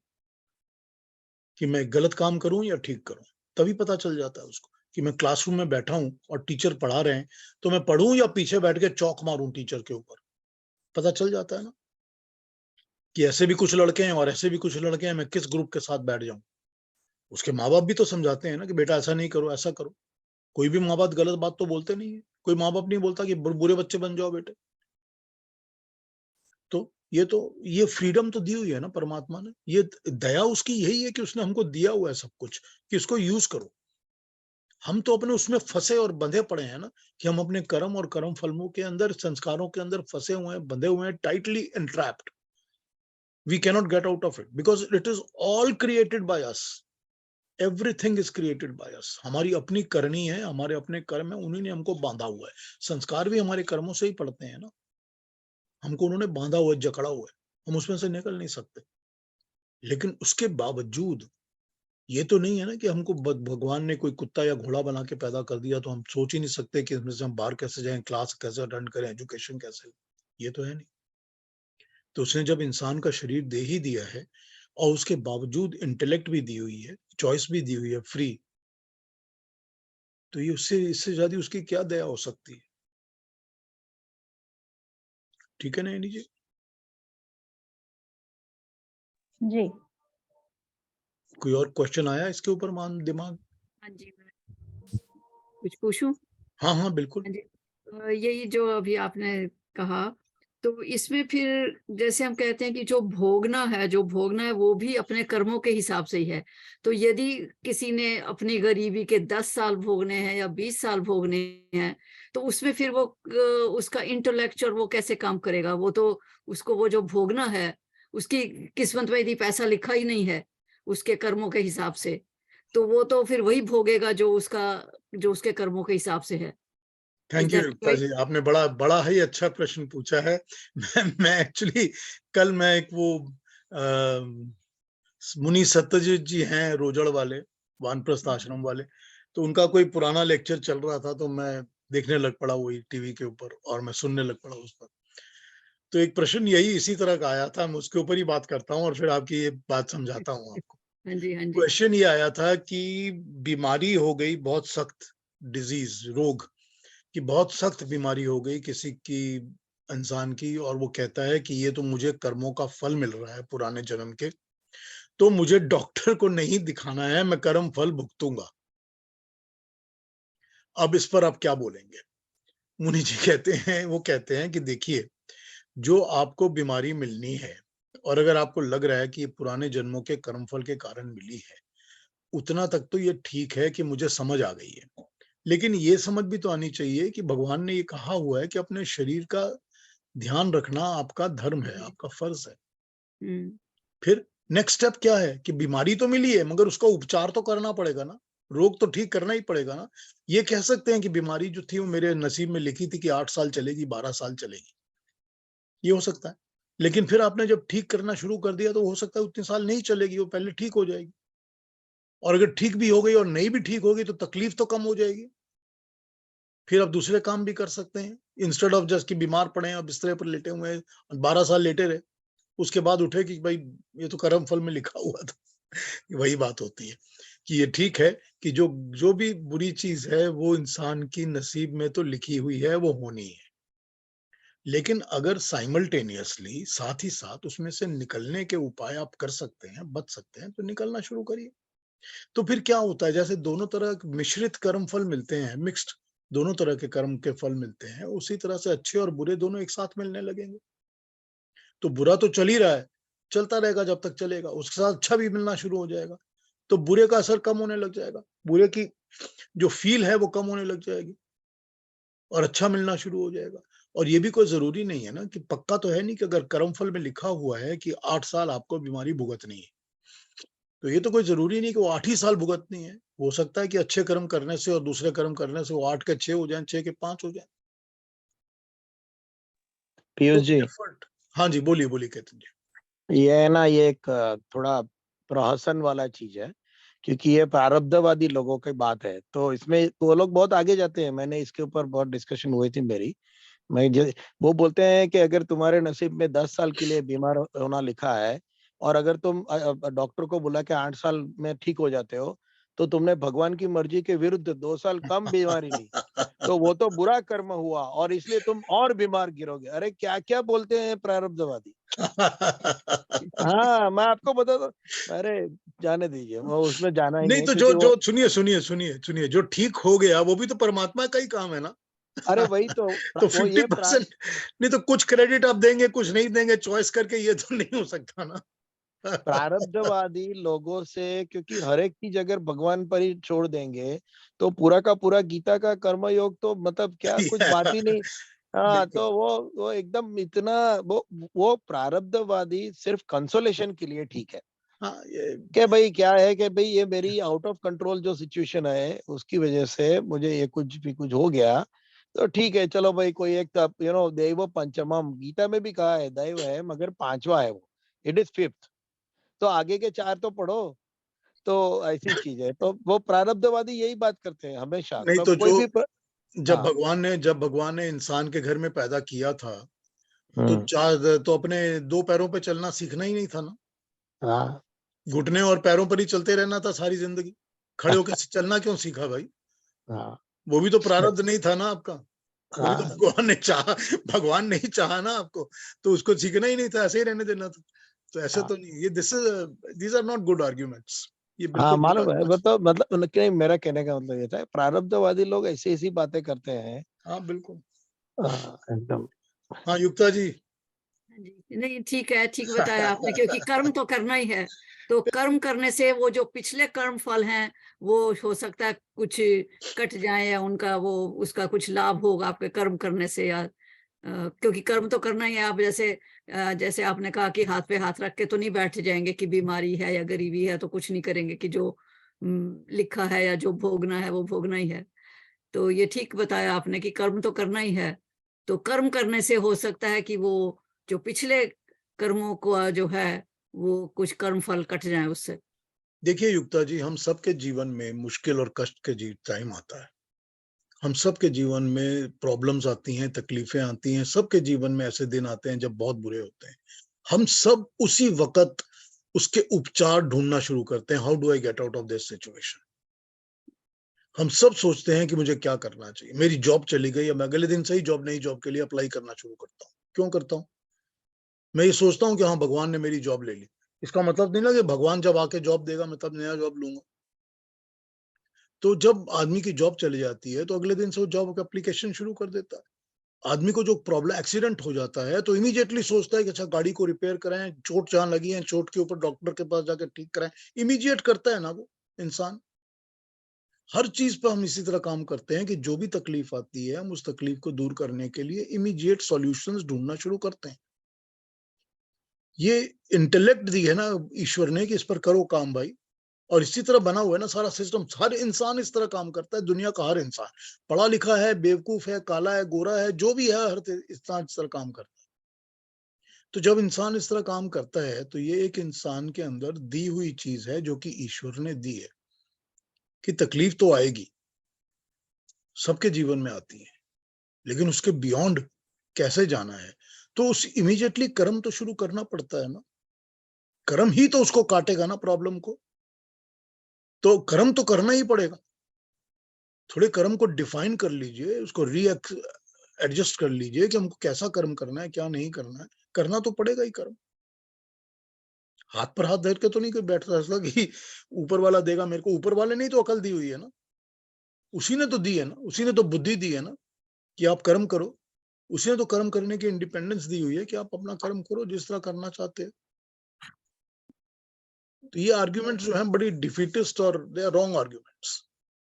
कि मैं गलत काम करूं या ठीक करूं। तभी पता चल जाता है उसको कि मैं क्लासरूम में बैठा हूं और टीचर पढ़ा रहे हैं, तो मैं पढ़ूं या पीछे बैठ के चौक मारूं टीचर के ऊपर। पता चल जाता है ना कि ऐसे भी कुछ लड़के हैं और ऐसे भी कुछ लड़के हैं, मैं किस ग्रुप के साथ बैठ जाऊं। उसके माँ बाप भी तो समझाते हैं ना कि बेटा ऐसा नहीं करो, ऐसा करो। कोई भी माँ बाप गलत बात तो बोलते नहीं है, कोई माँ बाप नहीं बोलता कि बुरे बच्चे बन जाओ बेटे। तो ये फ्रीडम तो दी हुई है ना परमात्मा ने। ये दया उसकी यही है कि उसने हमको दिया हुआ है सब कुछ, कि इसको यूज करो। हम तो अपने उसमें फंसे और बंधे पड़े हैं ना, कि हम अपने कर्म और कर्म फलों के अंदर, संस्कारों के अंदर फंसे हुए हैं, बंधे हुए हैं, tightly entrapped. We cannot get out of it because it is all created by us. Everything is created by us. हमारी अपनी करनी है, हमारे अपने कर्म है, उन्हीं ने हमको बांधा हुआ है। संस्कार भी हमारे कर्मों से ही पड़ते हैं ना, हमको उन्होंने बांधा हुआ है, जकड़ा हुआ है, हम उसमें से निकल नहीं सकते। लेकिन उसके बावजूद ये तो नहीं है ना कि हमको भगवान ने कोई कुत्ता या घोड़ा बना के पैदा कर दिया तो हम सोच ही नहीं सकते कि इसमें से हम बाहर कैसे जाएं, क्लास कैसे अटेंड करें, एजुकेशन कैसे। ये तो है नहीं। तो उसने जब इंसान का शरीर दे ही दिया है और उसके बावजूद इंटेलेक्ट भी दी हुई है, चॉइस भी दी हुई है फ्री, तो ये उससे इससे ज्यादा उसकी क्या दया हो सकती है। ठीक है ना एनी जी? जी। कोई और क्वेश्चन आया इसके ऊपर मान दिमाग? हाँ जी, मैं कुछ पूछूं? हाँ हाँ बिल्कुल। हाँ जी, यही जो अभी आपने कहा, तो इसमें फिर जैसे हम कहते हैं कि जो भोगना है वो भी अपने कर्मों के हिसाब से ही है। तो यदि किसी ने अपनी गरीबी के 10 साल भोगने हैं या 20 साल भोगने हैं, तो उसमें फिर वो उसका इंटेलेक्चुअल वो कैसे काम करेगा? वो तो उसको वो जो भोगना है, उसकी किस्मत में यदि पैसा लिखा ही नहीं है उसके कर्मों के हिसाब से, तो वो तो फिर वही भोगेगा जो उसके कर्मों के हिसाब से है। थैंक यू युक्ता जी, आपने बड़ा बड़ा ही अच्छा प्रश्न पूछा है। मैं एक्चुअली कल मैं एक वो मुनि सत्यजीत जी हैं रोजड़ वाले, वानप्रस्थ आश्रम वाले, तो उनका कोई पुराना लेक्चर चल रहा था, तो मैं देखने लग पड़ा वही टीवी के ऊपर और मैं सुनने लग पड़ा उस पर। तो एक प्रश्न यही इसी तरह का आया था, मैं उसके ऊपर ही बात करता हूँ और फिर आपकी ये बात समझाता हूँ आपको। हाँ जी, हाँ जी। क्वेश्चन ये आया था कि बीमारी हो गई बहुत सख्त, डिजीज, रोग की बहुत सख्त बीमारी हो गई किसी की, इंसान की, और वो कहता है कि ये तो मुझे कर्मों का फल मिल रहा है पुराने जन्म के, तो मुझे डॉक्टर को नहीं दिखाना है, मैं कर्म फल भुगतूंगा। अब इस पर आप क्या बोलेंगे? मुनि जी कहते हैं कि देखिए, जो आपको बीमारी मिलनी है और अगर आपको लग रहा है कि ये पुराने जन्मों के कर्मफल के कारण मिली है, उतना तक तो ये ठीक है कि मुझे समझ आ गई है। लेकिन ये समझ भी तो आनी चाहिए कि भगवान ने ये कहा हुआ है कि अपने शरीर का ध्यान रखना आपका धर्म है, आपका फर्ज है। फिर नेक्स्ट स्टेप क्या है कि बीमारी तो मिली है मगर उसका उपचार तो करना पड़ेगा ना, रोग तो ठीक करना ही पड़ेगा ना। ये कह सकते हैं कि बीमारी जो थी वो मेरे नसीब में लिखी थी कि 8 साल चलेगी, 12 साल चलेगी, ये हो सकता है। लेकिन फिर आपने जब ठीक करना शुरू कर दिया तो हो सकता है उतने साल नहीं चलेगी, वो पहले ठीक हो जाएगी। और अगर ठीक भी हो गई और नहीं भी ठीक होगी तो तकलीफ तो कम हो जाएगी, फिर आप दूसरे काम भी कर सकते हैं। इंस्टेड ऑफ जस्ट कि बीमार पड़े हैं और बिस्तरे पर लेटे हुए हैं, 12 साल लेटे रहे, उसके बाद उठे कि भाई ये तो कर्म फल में लिखा हुआ था। वही बात होती है कि ये ठीक है कि जो भी बुरी चीज है वो इंसान की नसीब में तो लिखी हुई है, वो होनी है। लेकिन अगर साइमल्टेनियसली साथ ही साथ उसमें से निकलने के उपाय आप कर सकते हैं, बच सकते हैं, तो निकलना शुरू करिए। तो फिर क्या होता है, जैसे दोनों तरह मिश्रित कर्म फल मिलते हैं, मिक्स्ड दोनों तरह के कर्म के फल मिलते हैं, उसी तरह से अच्छे और बुरे दोनों एक साथ मिलने लगेंगे। तो बुरा तो चल ही रहा है, चलता रहेगा जब तक चलेगा, उसके साथ अच्छा भी मिलना शुरू हो जाएगा, तो बुरे का असर कम होने लग जाएगा, बुरे की जो फील है वो कम होने लग जाएगी और अच्छा मिलना शुरू हो जाएगा। और ये भी कोई जरूरी नहीं है ना कि पक्का तो है नहीं कि अगर कर्मफल में लिखा हुआ है कि 8 साल आपको बीमारी भुगतनी है, तो ये तो कोई जरूरी नहीं कि वो 8 ही साल भुगतनी है। हो सकता है कि अच्छे कर्म करने से और दूसरे कर्म करने से वो 8 के 6 हो जाए, 6 के 5 हो जाए। पीयूष जी, हाँ जी, बोलिए बोलिए केतन जी। ये है ना, ये एक थोड़ा प्रहसन वाला चीज है, क्योंकि ये प्रारब्धवादी लोगों की बात है, तो इसमें वो लोग बहुत आगे जाते हैं। मैंने इसके ऊपर बहुत डिस्कशन हुई थी मेरी। वो बोलते हैं कि अगर तुम्हारे नसीब में 10 साल के लिए बीमार होना लिखा है और अगर तुम डॉक्टर को बुला के 8 साल में ठीक हो जाते हो, तो तुमने भगवान की मर्जी के विरुद्ध 2 साल कम बीमारी ली, तो वो तो बुरा कर्म हुआ और इसलिए तुम और बीमार गिरोगे। अरे क्या क्या बोलते हैं प्रारब्धवादी। हाँ, मैं आपको बता दो। अरे जाने दीजिए, वो उसमें जाना ही नहीं नहीं, तो क्योंकि जो सुनिए, जो ठीक हो गया वो भी तो परमात्मा का ही काम है ना। अरे वही तो तो वो ये 50% नहीं तो कुछ क्रेडिट आप देंगे, कुछ नहीं देंगे, चॉइस करके, ये तो नहीं हो सकता ना। प्रारब्धवादी लोगों से, क्योंकि हर एक चीज अगर भगवान पर ही छोड़ देंगे तो पूरा का पूरा गीता का कर्मयोग तो मतलब क्या, कुछ बात ही नहीं। हाँ, तो वो एकदम इतना वो प्रारब्धवादी सिर्फ कंसोलेशन के लिए ठीक है। हाँ, कि भाई क्या है कि भाई ये मेरी आउट ऑफ कंट्रोल जो सिचुएशन है उसकी वजह से मुझे ये कुछ हो गया, तो ठीक है, चलो भाई कोई एक, दैव पंचमम, गीता में भी कहा है दैव है मगर 5वां है वो, इट इज 5th, तो आगे के 4 तो पढ़ो। तो ऐसी चीज है, तो वो प्रारब्धवादी यही बात करते हैं हमेशा, नहीं कब तो कोई भी जब हाँ। भगवान ने इंसान के घर में पैदा किया था, तो अपने 2 पैरों पे चलना सीखना ही नहीं था ना। हाँ, घुटने और पैरों पर ही चलते रहना था सारी जिंदगी। खड़े होकर चलना क्यों सीखा भाई? हाँ, वो भी तो प्रारब्ध नहीं था ना आपका। वो भी तो हाँ, भगवान नहीं चाहा ना आपको, तो उसको सीखना ही नहीं था, ऐसे ही रहने देना था। तो ऐसे तो नहीं, ये these are not good arguments, ये हाँ, बिल्कुल बुरे मालूम है। वो arguments। तो मतलब नहीं, मेरा कहने का मतलब ये था, प्रारब्धवादी लोग ऐसी ऐसी बातें करते हैं। हाँ बिल्कुल। हाँ, एकदम। हाँ युक्ता जी। हाँ जी, नहीं ठीक है, ठीक बताया आपने, क्योंकि कर्म तो करना ही है। तो कर्म करने से वो जो पिछले कर्म फल हैं वो हो सकता है कुछ कट जाए, या उनका वो उसका कुछ लाभ होगा आपके कर्म करने से, या क्योंकि कर्म तो करना ही है। आप जैसे आपने कहा कि हाथ पे हाथ रख के तो नहीं बैठ जाएंगे कि बीमारी है या गरीबी है तो कुछ नहीं करेंगे, कि जो लिखा है या जो भोगना है वो भोगना ही है। तो ये ठीक बताया आपने कि कर्म तो करना ही है। तो कर्म करने से हो सकता है कि वो जो पिछले कर्मों को जो है वो कुछ कर्म फल कट जाए उससे। देखिए युक्ता जी, हम सबके जीवन में मुश्किल और कष्ट के टाइम आता है। हम सबके जीवन में प्रॉब्लम्स आती हैं, तकलीफें आती हैं, सबके जीवन में ऐसे दिन आते हैं जब बहुत बुरे होते हैं। हम सब उसी वक्त उसके उपचार ढूंढना शुरू करते हैं। How do I get out of this situation. हम सब सोचते हैं कि मुझे क्या करना चाहिए। मेरी जॉब चली गई, अब मैं अगले दिन से ही नई जॉब के लिए अप्लाई करना शुरू करता हूँ। क्यों करता हूँ? मैं ये सोचता हूँ कि हाँ, भगवान ने मेरी जॉब ले ली। इसका मतलब नहीं ना कि भगवान जब आके जॉब देगा मैं तब नया जॉब लूंगा। तो जब आदमी की जॉब चली जाती है तो अगले दिन से वो जॉब का एप्लीकेशन शुरू कर देता है। आदमी को जो प्रॉब्लम एक्सीडेंट हो जाता है तो इमीडिएटली सोचता है कि अच्छा गाड़ी को रिपेयर कराएं, चोट जहां लगी है चोट के ऊपर डॉक्टर के पास जाकर ठीक कराएं। इमीडिएट करता है ना वो इंसान। हर चीज पे हम इसी तरह काम करते हैं कि जो भी तकलीफ आती है हम उस तकलीफ को दूर करने के लिए इमीडिएट सॉल्यूशंस ढूंढना शुरू करते हैं। ये इंटेलेक्ट दी है ना ईश्वर ने कि इस पर करो काम भाई। और इसी तरह बना हुआ है ना सारा सिस्टम। हर इंसान इस तरह काम करता है। दुनिया का हर इंसान पढ़ा लिखा है, बेवकूफ है, काला है, गोरा है, जो भी है, हर इंसान इस तरह काम करता है। तो जब इंसान इस तरह काम करता है तो ये एक इंसान के अंदर दी हुई चीज है जो कि ईश्वर ने दी है कि तकलीफ तो आएगी, सबके जीवन में आती है, लेकिन उसके बियॉन्ड कैसे जाना है तो उस इमीडिएटली कर्म तो शुरू करना पड़ता है ना। कर्म ही तो उसको काटेगा ना प्रॉब्लम को। तो कर्म तो करना ही पड़ेगा। थोड़े कर्म को डिफाइन कर लीजिए, उसको एडजस्ट कर लीजिए कि हमको कैसा कर्म करना है, क्या नहीं करना है। करना तो पड़ेगा ही कर्म। हाथ पर हाथ धर के तो नहीं कोई बैठता ऐसा कि ऊपर वाला देगा मेरे को। ऊपर वाले ने तो अकल दी हुई है ना, उसी ने तो दी है ना, उसी ने तो बुद्धि दी है ना कि आप कर्म करो। उसी ने तो कर्म करने की इंडिपेंडेंस दी हुई है कि आप अपना कर्म करो जिस तरह करना चाहते हैं। तो ये आर्ग्यूमेंट्स जो हैं बड़ी डिफीटिस्ट और they are wrong arguments,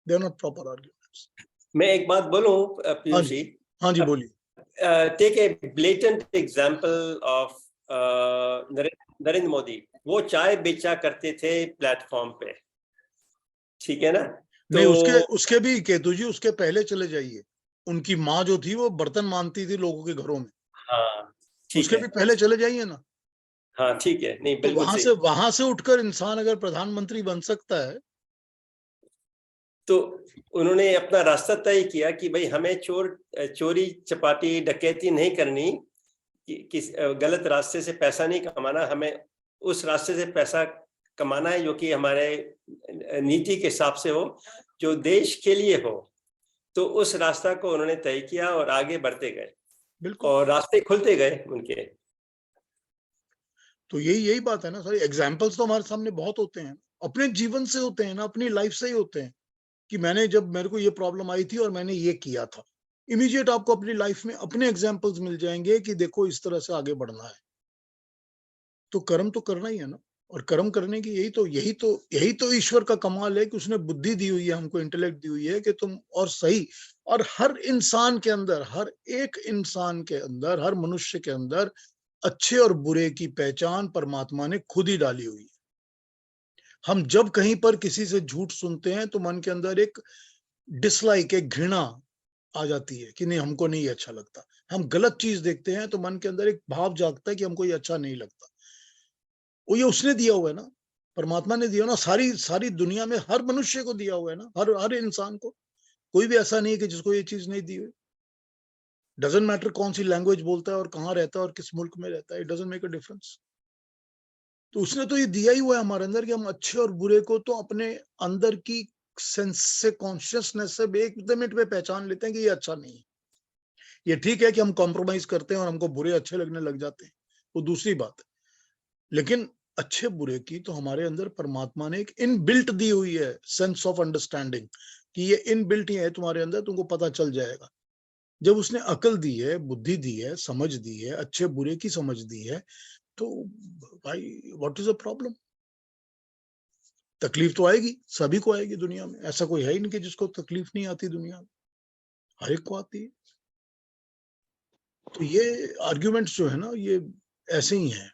they are not proper arguments. मैं एक बात बोलूं हाँ पीयूष जी, जी, हाँ जी बोलिए। Take a blatant example of Narendra Modi. वो चाय बेचा करते थे प्लेटफॉर्म पे, ठीक है ना? नहीं, उसके तो उसके भी केतु जी उसके पहले चले जाइए। उनकी माँ जो थी वो बर्तन मानती थी लोगों के घरों में। हाँ ठीक उसके है, भी पहले चले जाइए ना। हाँ ठीक है, नहीं तो बिल्कुल सही। वहां से उठकर इंसान अगर प्रधानमंत्री बन सकता है। तो उन्होंने अपना रास्ता तय किया कि भाई हमें चोरी चपाटी डकैती नहीं करनी, किस गलत रास्ते से पैसा नहीं कमाना, हमें उस रास्ते से पैसा कमाना है जो कि हमारे नीति के हिसाब से हो, जो देश के लिए हो। तो उस रास्ता को उन्होंने तय किया और आगे बढ़ते गए, बिल्कुल। और रास्ते खुलते गए उनके। तो यही बात है ना सारी। एग्जाम्पल्स तो हमारे सामने बहुत होते हैं, अपने जीवन से होते हैं ना, अपनी लाइफ से ही होते हैं कि मेरे को ये प्रॉब्लम आई थी और मैंने ये किया था। इमीडिएट आपको अपनी लाइफ में अपने एग्जाम्पल्स मिल जाएंगे कि देखो इस तरह से आगे बढ़ना है। तो कर्म तो करना ही है ना। और कर्म करने की यही तो ईश्वर का कमाल है कि उसने बुद्धि दी हुई है हमको, इंटेलेक्ट दी हुई है कि तुम और सही। और हर इंसान के अंदर, हर एक इंसान के अंदर, हर मनुष्य के अंदर अच्छे और बुरे की पहचान परमात्मा ने खुद ही डाली हुई है। हम जब कहीं पर किसी से झूठ सुनते हैं तो मन के अंदर एक डिसलाइक, एक घृणा आ जाती है कि नहीं हमको नहीं अच्छा लगता। हम गलत चीज देखते हैं तो मन के अंदर एक भाव जागता है कि हमको ये अच्छा नहीं लगता। वो ये उसने दिया हुआ है ना, परमात्मा ने दिया ना। सारी दुनिया में हर मनुष्य को दिया हुआ है ना, हर इंसान को। कोई भी ऐसा नहीं है कि जिसको ये चीज नहीं दी हुई। डजंट मैटर कौन सी लैंग्वेज बोलता है और कहाँ रहता है और किस मुल्क में रहता है, it doesn't make a difference. तो उसने तो ये दिया ही हुआ है हमारे अंदर कि हम अच्छे और बुरे को तो अपने अंदर की सेंस से, कॉन्शियसनेस से एक मिनट में पहचान लेते हैं कि ये अच्छा नहीं है। ये ठीक है कि हम कॉम्प्रोमाइज करते हैं और हमको बुरे अच्छे लगने लग जाते हैं, वो दूसरी बात है। लेकिन अच्छे बुरे की तो हमारे अंदर परमात्मा ने एक इनबिल्ट दी हुई है सेंस ऑफ अंडरस्टैंडिंग कि ये इनबिल्ट ही है तुम्हारे अंदर, तुमको पता चल जाएगा। जब उसने अकल दी है, बुद्धि दी है, समझ दी है, अच्छे बुरे की समझ दी है, तो भाई व्हाट इज द प्रॉब्लम? तकलीफ तो आएगी, सभी को आएगी दुनिया में, ऐसा कोई है ही नहीं कि जिसको तकलीफ नहीं आती दुनिया में, हर एक को आती है। तो ये आर्ग्यूमेंट्स जो है ना, ये ऐसे ही हैं।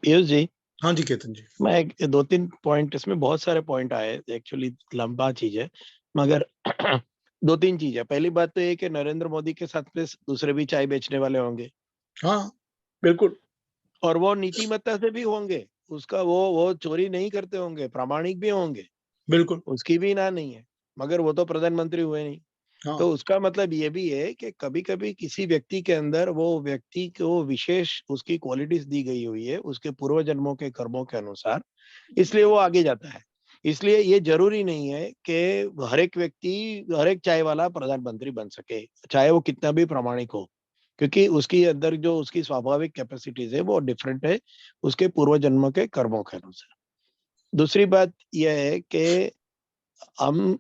पीयूष जी, हाँ जी केतन जी। मैं 2-3 पॉइंट, इसमें बहुत सारे पॉइंट आए, एक्चुअली लंबा चीज है, मगर 2-3 चीज है। पहली बात तो ये कि नरेंद्र मोदी के साथ में दूसरे भी चाय बेचने वाले होंगे, हाँ बिल्कुल। और वो नीतिमत्ता से भी होंगे, उसका वो चोरी नहीं करते होंगे, प्रामाणिक भी होंगे, बिल्कुल। उसकी भी ना नहीं है, मगर वो तो प्रधानमंत्री हुए नहीं। हाँ तो उसका मतलब ये भी है कि कभी कभी किसी व्यक्ति के अंदर वो व्यक्ति को विशेष उसकी क्वालिटीज दी गई हुई है उसके पूर्व जन्मों के कर्मों के अनुसार, इसलिए वो आगे जाता है। इसलिए ये जरूरी नहीं है कि हर एक व्यक्ति, हर एक चाय वाला प्रधानमंत्री बन सके, चाहे वो कितना भी प्रामाणिक हो, क्योंकि उसकी अंदर जो उसकी स्वाभाविक कैपेसिटीज है वो डिफरेंट है उसके पूर्व जन्मों के कर्मों के अनुसार। दूसरी बात यह है कि हम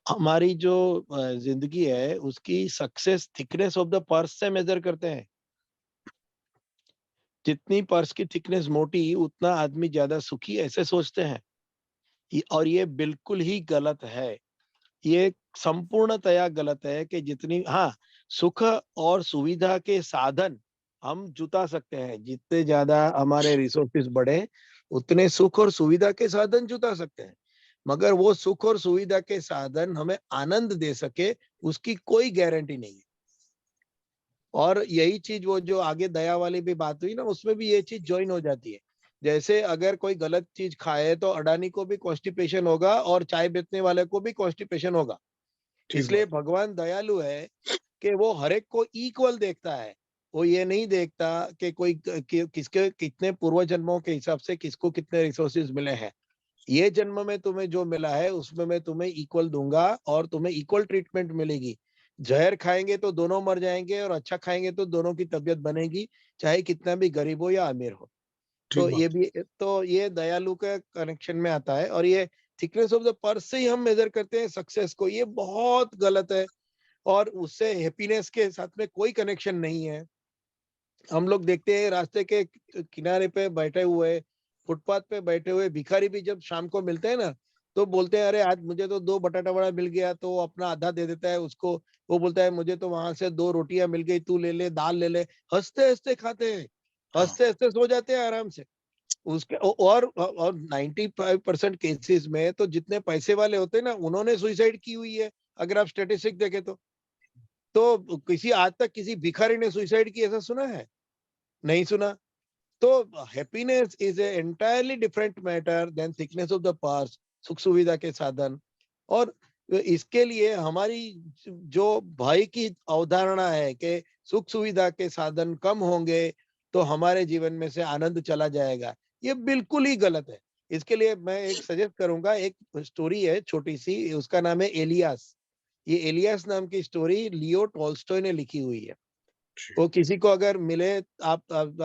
हमारी जो जिंदगी है उसकी success thickness of the purse से मेजर करते हैं। जितनी पर्स की थिकनेस मोटी उतना आदमी ज्यादा सुखी, ऐसे सोचते हैं, और ये बिल्कुल ही गलत है। ये संपूर्णतया गलत है कि जितनी, हाँ, सुख और सुविधा के साधन हम जुटा सकते हैं, जितने ज्यादा हमारे रिसोर्सेज बढ़े उतने सुख और सुविधा के साधन जुटा सकते हैं, मगर वो सुख और सुविधा के साधन हमें आनंद दे सके उसकी कोई गारंटी नहीं है। और यही चीज वो जो आगे दया वाली भी बात हुई ना, उसमें भी ये चीज ज्वाइन हो जाती है। जैसे अगर कोई गलत चीज खाए तो अडानी को भी कॉन्स्टिपेशन होगा और चाय बेचने वाले को भी कॉन्स्टिपेशन होगा। ठीक इसलिए बात। भगवान दयालु है कि वो हर एक को इक्वल देखता है। वो ये नहीं देखता कि कोई किसके कितने पूर्व जन्मों के हिसाब से किसको कितने रिसोर्सेज मिले हैं। ये जन्म में तुम्हें जो मिला है उसमें मैं तुम्हें इक्वल दूंगा और तुम्हें इक्वल ट्रीटमेंट मिलेगी। जहर खाएंगे तो दोनों मर जाएंगे और अच्छा खाएंगे तो दोनों की तबीयत बनेगी, चाहे कितना भी गरीब हो या अमीर हो। ठीक तो ये बात। भी, तो ये दयालु का कनेक्शन में आता है। और ये थिकनेस ऑफ द पर्स से ही हम मेजर करते हैं सक्सेस को, ये बहुत गलत है। और उससे हैप्पीनेस के साथ में कोई कनेक्शन नहीं है। हम लोग देखते हैं रास्ते के किनारे पे बैठे हुए, फुटपाथ पे बैठे हुए भिखारी भी जब शाम को मिलते हैं ना, तो बोलते हैं अरे आज मुझे तो 2 बटाटा वड़ा मिल गया, तो वो अपना आधा दे देता है उसको। वो बोलता है मुझे तो वहां से 2 रोटियां मिल गई, तू ले ले, दाल ले ले। हंसते हंसते खाते हैं, हाँ हंसते हंसते सो जाते हैं आराम से। उसके और 95% केसेस में तो जितने पैसे वाले होते हैं ना, उन्होंने सुसाइड की हुई है, अगर आप स्टेटिस्टिक देखें तो किसी आज तक किसी भिखारी ने सुसाइड की ऐसा सुना है? नहीं सुना। तो happiness is a entirely different matter than thickness of the purse, सुख सुविधा के साधन। और इसके लिए हमारी जो भाई की अवधारणा है कि सुख सुविधा के साधन कम होंगे तो हमारे जीवन में से आनंद चला जाएगा, ये बिल्कुल ही गलत है। इसके लिए मैं एक सजेस्ट करूंगा, एक स्टोरी है छोटी सी, उसका नाम है एलियास। ये एलियास नाम की स्टोरी लियो टॉल्स्टॉय ने लिखी हुई है। वो किसी को अगर मिले, आप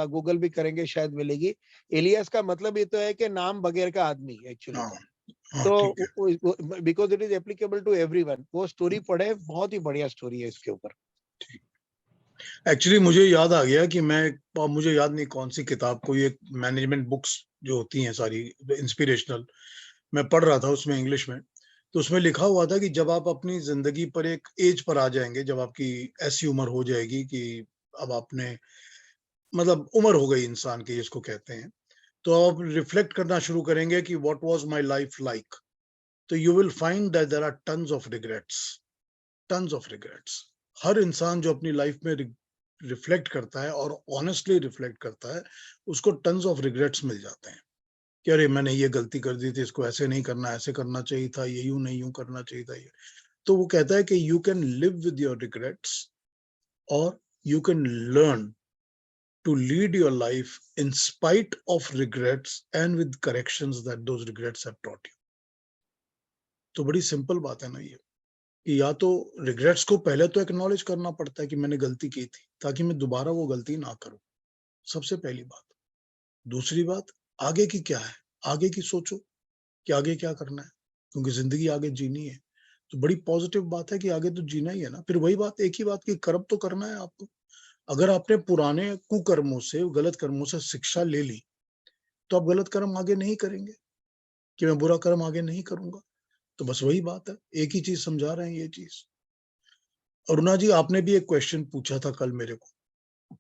गूगल भी करेंगे शायद मिलेगी। एलियास का मतलब ये तो है कि नाम बगैर का आदमी एक्चुअली। हाँ हाँ ठीक है। तो because it is applicable to everyone, वो स्टोरी पढ़े, बहुत ही बढ़िया स्टोरी है इसके ऊपर। एक्चुअली मुझे याद आ गया कि मुझे याद नहीं कौन सी किताब, कोई एक मैनेजमेंट बुक्स जो होती हैं सारी इंस्पिरेशनल, मैं पढ़ रहा था उसमें इंग्लिश में। तो उसमें लिखा हुआ था कि जब आप अपनी जिंदगी पर एक एज पर आ जाएंगे, जब आपकी ऐसी उम्र हो जाएगी कि अब आपने मतलब उम्र हो गई इंसान की जिसको कहते हैं, तो आप रिफ्लेक्ट करना शुरू करेंगे कि what was my life like. तो you will find that there are tons of regrets, tons of regrets. हर इंसान जो अपनी लाइफ में रिफ्लेक्ट करता है और ऑनेस्टली रिफ्लेक्ट करता है, उसको टन्स ऑफ रिग्रेट्स मिल जाते हैं कि अरे मैंने ये गलती कर दी थी, इसको ऐसे नहीं करना, ऐसे करना चाहिए था, ये यूं नहीं यूं करना चाहिए था ये। तो वो कहता है कि you can live with your regrets और you can learn to lead your life in spite of regrets and with corrections that those regrets have taught you. तो बड़ी सिंपल बात है ना ये, कि या तो रिग्रेट्स को पहले तो एक्नॉलेज करना पड़ता है कि मैंने गलती की थी, ताकि मैं दोबारा वो गलती ना करूं, सबसे पहली बात। दूसरी बात, आगे की क्या है, आगे की सोचो कि आगे क्या करना है, क्योंकि जिंदगी आगे जीनी है। तो बड़ी पॉजिटिव बात है कि आगे तो जीना ही है ना। फिर वही बात, एक ही बात, कि कर्म तो करना है आपको। अगर आपने पुराने कुकर्मों से, गलत कर्मों से शिक्षा ले ली, तो आप गलत कर्म आगे नहीं करेंगे, कि मैं बुरा कर्म आगे नहीं करूंगा। तो बस वही बात है, एक ही चीज समझा रहे हैं, ये चीज। अरुणा जी, आपने भी एक क्वेश्चन पूछा था कल मेरे को।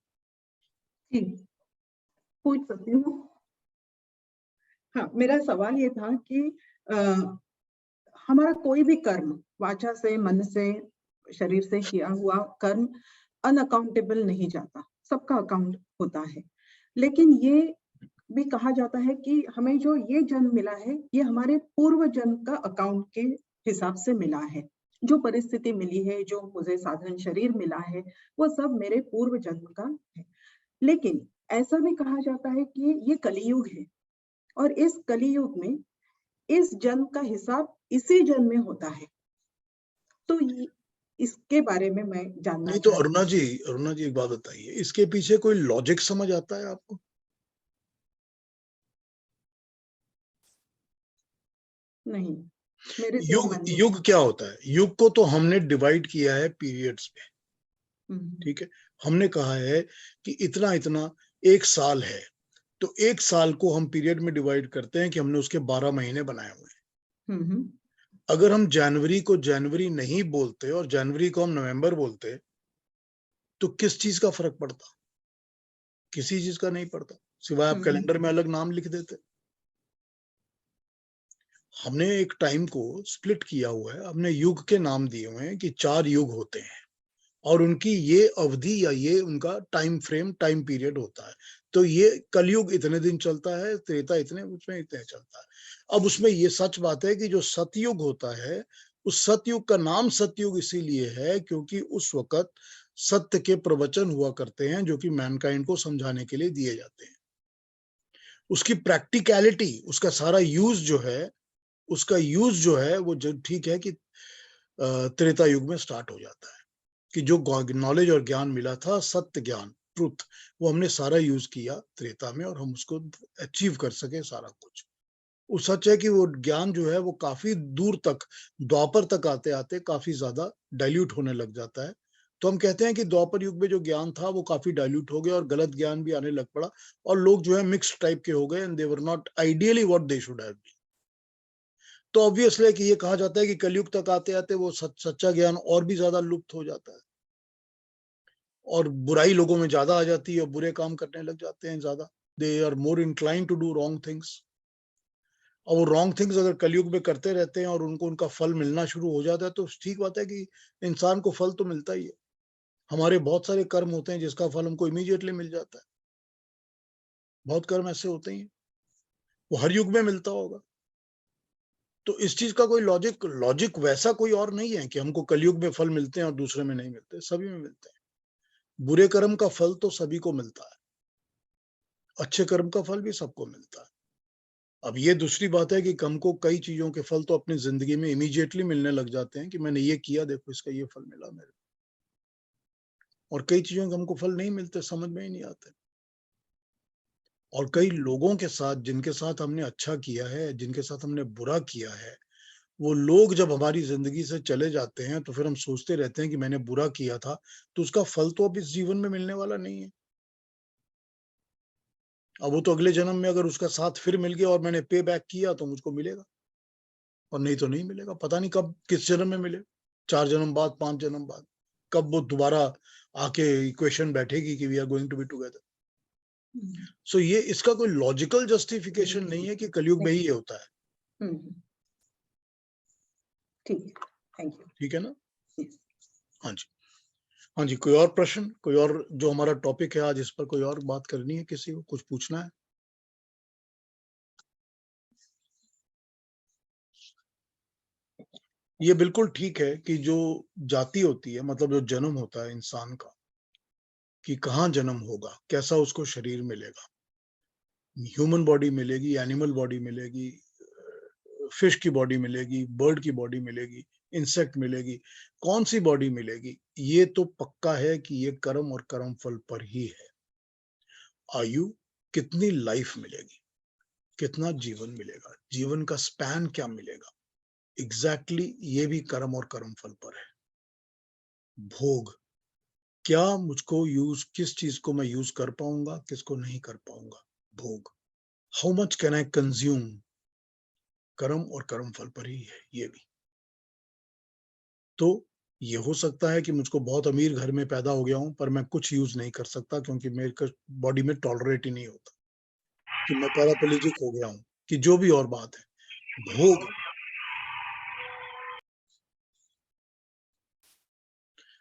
जी, पूछ सकती हूँ। हाँ, मेरा सवाल ये था कि हमारा कोई भी कर्म वाचा से, मन से, शरीर से किया हुआ कर्म अनअकाउंटेबल नहीं जाता, सबका अकाउंट होता है। लेकिन ये भी कहा जाता है कि हमें जो ये जन्म मिला है, ये हमारे पूर्व जन्म का अकाउंट के हिसाब से मिला है। जो परिस्थिति मिली है, जो मुझे साधन शरीर मिला है, वो सब मेरे पूर्व जन्म का है। लेकिन ऐसा भी कहा जाता है कि ये कलियुग है, और इस कलियुग में इस जन्म का हिसाब इसी जन्म में होता है। तो इसके बारे में मैं जानना नहीं तो चाहती अरुणा जी एक बात बताइए, इसके पीछे कोई लॉजिक समझ आता है आपको? नहीं, मेरे तो युग मन में युग क्या होता है? युग को तो हमने डिवाइड किया है पीरियड्स में, ठीक है। हमने कहा है कि इतना इतना एक साल है, तो एक साल को हम पीरियड में डिवाइड करते हैं कि हमने उसके 12 महीने बनाए हुए हैं। अगर हम जनवरी को जनवरी नहीं बोलते और जनवरी को हम नवंबर बोलते, तो किस चीज का फर्क पड़ता? किसी चीज का नहीं पड़ता, सिवाय आप कैलेंडर में अलग नाम लिख देते। हमने एक टाइम को स्प्लिट किया हुआ है, हमने युग के नाम दिए हुए हैं कि 4 युग होते हैं, और उनकी ये अवधि या ये उनका टाइम फ्रेम, टाइम पीरियड होता है। तो ये कलयुग इतने दिन चलता है, त्रेता इतने, उसमें इतने चलता है। अब उसमें ये सच बात है कि जो सतयुग होता है, उस सतयुग का नाम सतयुग इसीलिए है क्योंकि उस वक्त सत्य के प्रवचन हुआ करते हैं, जो कि मैनकाइंड को समझाने के लिए दिए जाते हैं। उसकी प्रैक्टिकलिटी, उसका सारा यूज जो है, उसका यूज जो है वो जो ठीक है कि त्रेता युग में स्टार्ट हो जाता है, कि जो नॉलेज और ज्ञान मिला था, सत्य ज्ञान, ट्रुथ, वो हमने सारा यूज किया त्रेता में, और हम उसको अचीव कर सके सारा कुछ। वो सच है कि वो ज्ञान जो है वो काफी दूर तक, द्वापर तक आते आते काफी ज्यादा डाइल्यूट होने लग जाता है। तो हम कहते हैं कि द्वापर युग में जो ज्ञान था वो काफी डाइल्यूट हो गया और गलत ज्ञान भी आने लग पड़ा, और लोग जो है मिक्स टाइप के हो गए, and they were not ideally what they should have been. तो ऑब्वियसली कि ये कहा जाता है कि कलयुग तक आते आते वो सच्चा ज्ञान और भी ज्यादा लुप्त हो जाता है, और बुराई लोगों में ज्यादा आ जाती है, और बुरे काम करने लग जाते हैं ज्यादा। They are more incline to do wrong things. और वो रॉन्ग थिंग्स अगर कलयुग में करते रहते हैं और उनको उनका फल मिलना शुरू हो जाता है, तो ठीक बात है कि इंसान को फल तो मिलता ही है। हमारे बहुत सारे कर्म होते हैं जिसका फल हमको इमीडिएटली मिल जाता है। बहुत कर्म ऐसे होते हैं, वो हर युग में मिलता होगा। तो इस चीज का कोई लॉजिक वैसा कोई और नहीं है कि हमको कलयुग में फल मिलते हैं और दूसरे में नहीं मिलते, सभी में मिलते हैं। बुरे कर्म का फल तो सभी को मिलता है, अच्छे कर्म का फल भी सबको मिलता है। अब ये दूसरी बात है कि हमको कई चीजों के फल तो अपनी जिंदगी में इमीडिएटली मिलने लग जाते हैं, कि मैंने ये किया, देखो इसका ये फल मिला मेरे, और कई चीजों के हमको फल नहीं मिलते, समझ में ही नहीं आते। और कई लोगों के साथ, जिनके साथ हमने अच्छा किया है, जिनके साथ हमने बुरा किया है, वो लोग जब हमारी जिंदगी से चले जाते हैं, तो फिर हम सोचते रहते हैं कि मैंने बुरा किया था, तो उसका फल तो अब इस जीवन में मिलने वाला नहीं है। अब वो तो अगले जन्म में अगर उसका साथ फिर मिल गया और मैंने पे बैक किया तो मुझको मिलेगा, और नहीं तो नहीं मिलेगा। पता नहीं कब, किस जन्म में मिले, 4 जन्म बाद, 5 जन्म बाद, कब वो दोबारा आके इक्वेशन बैठेगी कि we are going to be together. So ये, इसका कोई लॉजिकल जस्टिफिकेशन नहीं है कि कलयुग में ही ये होता है। ठीक है, थैंक यू। ठीक है ना? हाँ जी, हाँ जी। कोई और प्रश्न, कोई और, जो हमारा टॉपिक है आज, इस पर कोई और बात करनी है, किसी को कुछ पूछना है? ये बिल्कुल ठीक है कि जो जाति होती है, मतलब जो जन्म होता है इंसान का, कि कहाँ जन्म होगा, कैसा उसको शरीर मिलेगा, ह्यूमन बॉडी मिलेगी, एनिमल बॉडी मिलेगी, फिश की बॉडी मिलेगी, बर्ड की बॉडी मिलेगी, इंसेक्ट मिलेगी, कौन सी बॉडी मिलेगी, ये तो पक्का है कि ये कर्म और कर्म फल पर ही है। आयु, कितनी लाइफ मिलेगी, कितना जीवन मिलेगा, जीवन का स्पैन क्या मिलेगा, एग्जैक्टली ये भी कर्म और कर्म फल पर है। भोग, क्या मुझको यूज, किस चीज को मैं यूज कर पाऊंगा, किसको नहीं कर पाऊंगा, भोग। How much can I consume, कर्म और कर्म फल पर ही है ये भी। तो ये हो सकता है कि मुझको बहुत अमीर घर में पैदा हो गया हूं, पर मैं कुछ यूज नहीं कर सकता क्योंकि मेरे बॉडी में टॉलरेट ही नहीं होता, कि मैं पैराप्लेजिक हो गया हूं, कि जो भी और बात है। भोग,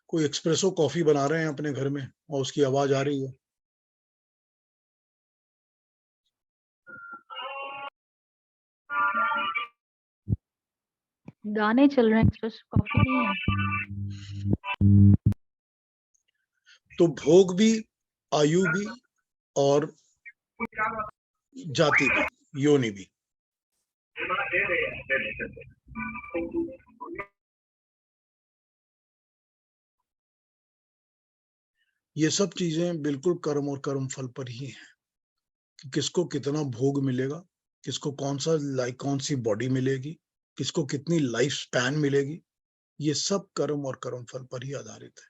कोई एक्सप्रेसो कॉफी बना रहे हैं अपने घर में और उसकी आवाज आ रही है, गाने चल रहे हैं, एक्सप्रेस कॉफी नहीं है। तो भोग भी, आयु भी, और जाति भी, योनि भी। ये सब चीजें बिल्कुल कर्म और कर्म फल पर ही हैं, कि किसको कितना भोग मिलेगा, किसको कौन सी बॉडी मिलेगी, किसको कितनी लाइफ स्पैन मिलेगी, ये सब कर्म और कर्म फल पर ही आधारित है।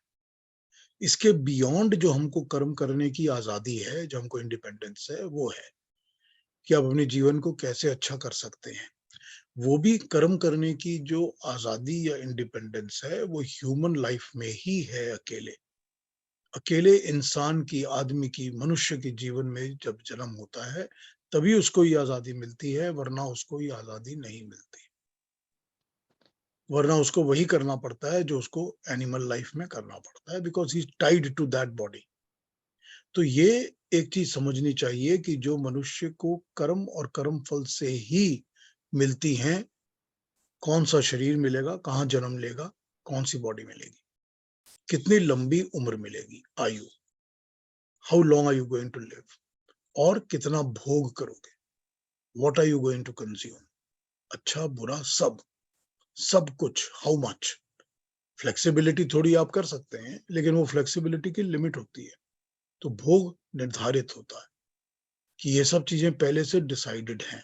इसके बियॉन्ड जो हमको कर्म करने की आजादी है, जो हमको इंडिपेंडेंस है, वो है कि आप अपने जीवन को कैसे अच्छा कर सकते हैं। वो भी कर्म करने की जो आजादी या इंडिपेंडेंस है, वो ह्यूमन लाइफ में ही है। अकेले अकेले इंसान की, आदमी की, मनुष्य के जीवन में जब जन्म होता है, तभी उसको ये आजादी मिलती है, वरना उसको ये आजादी नहीं मिलती। वरना उसको वही करना पड़ता है जो उसको एनिमल लाइफ में करना पड़ता है, because he tied to that body. तो ये एक चीज समझनी चाहिए कि जो मनुष्य को कर्म और कर्म फल से ही मिलती हैं, कौन सा शरीर मिलेगा, कहाँ जन्म लेगा, कौन सी बॉडी मिलेगी, कितनी लंबी उम्र मिलेगी, आयु, how long are you going to live, और कितना भोग करोगे, what are you going to consume, अच्छा बुरा सब, सब कुछ, हाउ मच। फ्लेक्सिबिलिटी थोड़ी आप कर सकते हैं, लेकिन वो फ्लेक्सिबिलिटी की लिमिट होती है। तो भोग निर्धारित होता है कि ये सब चीजें पहले से डिसाइडेड हैं,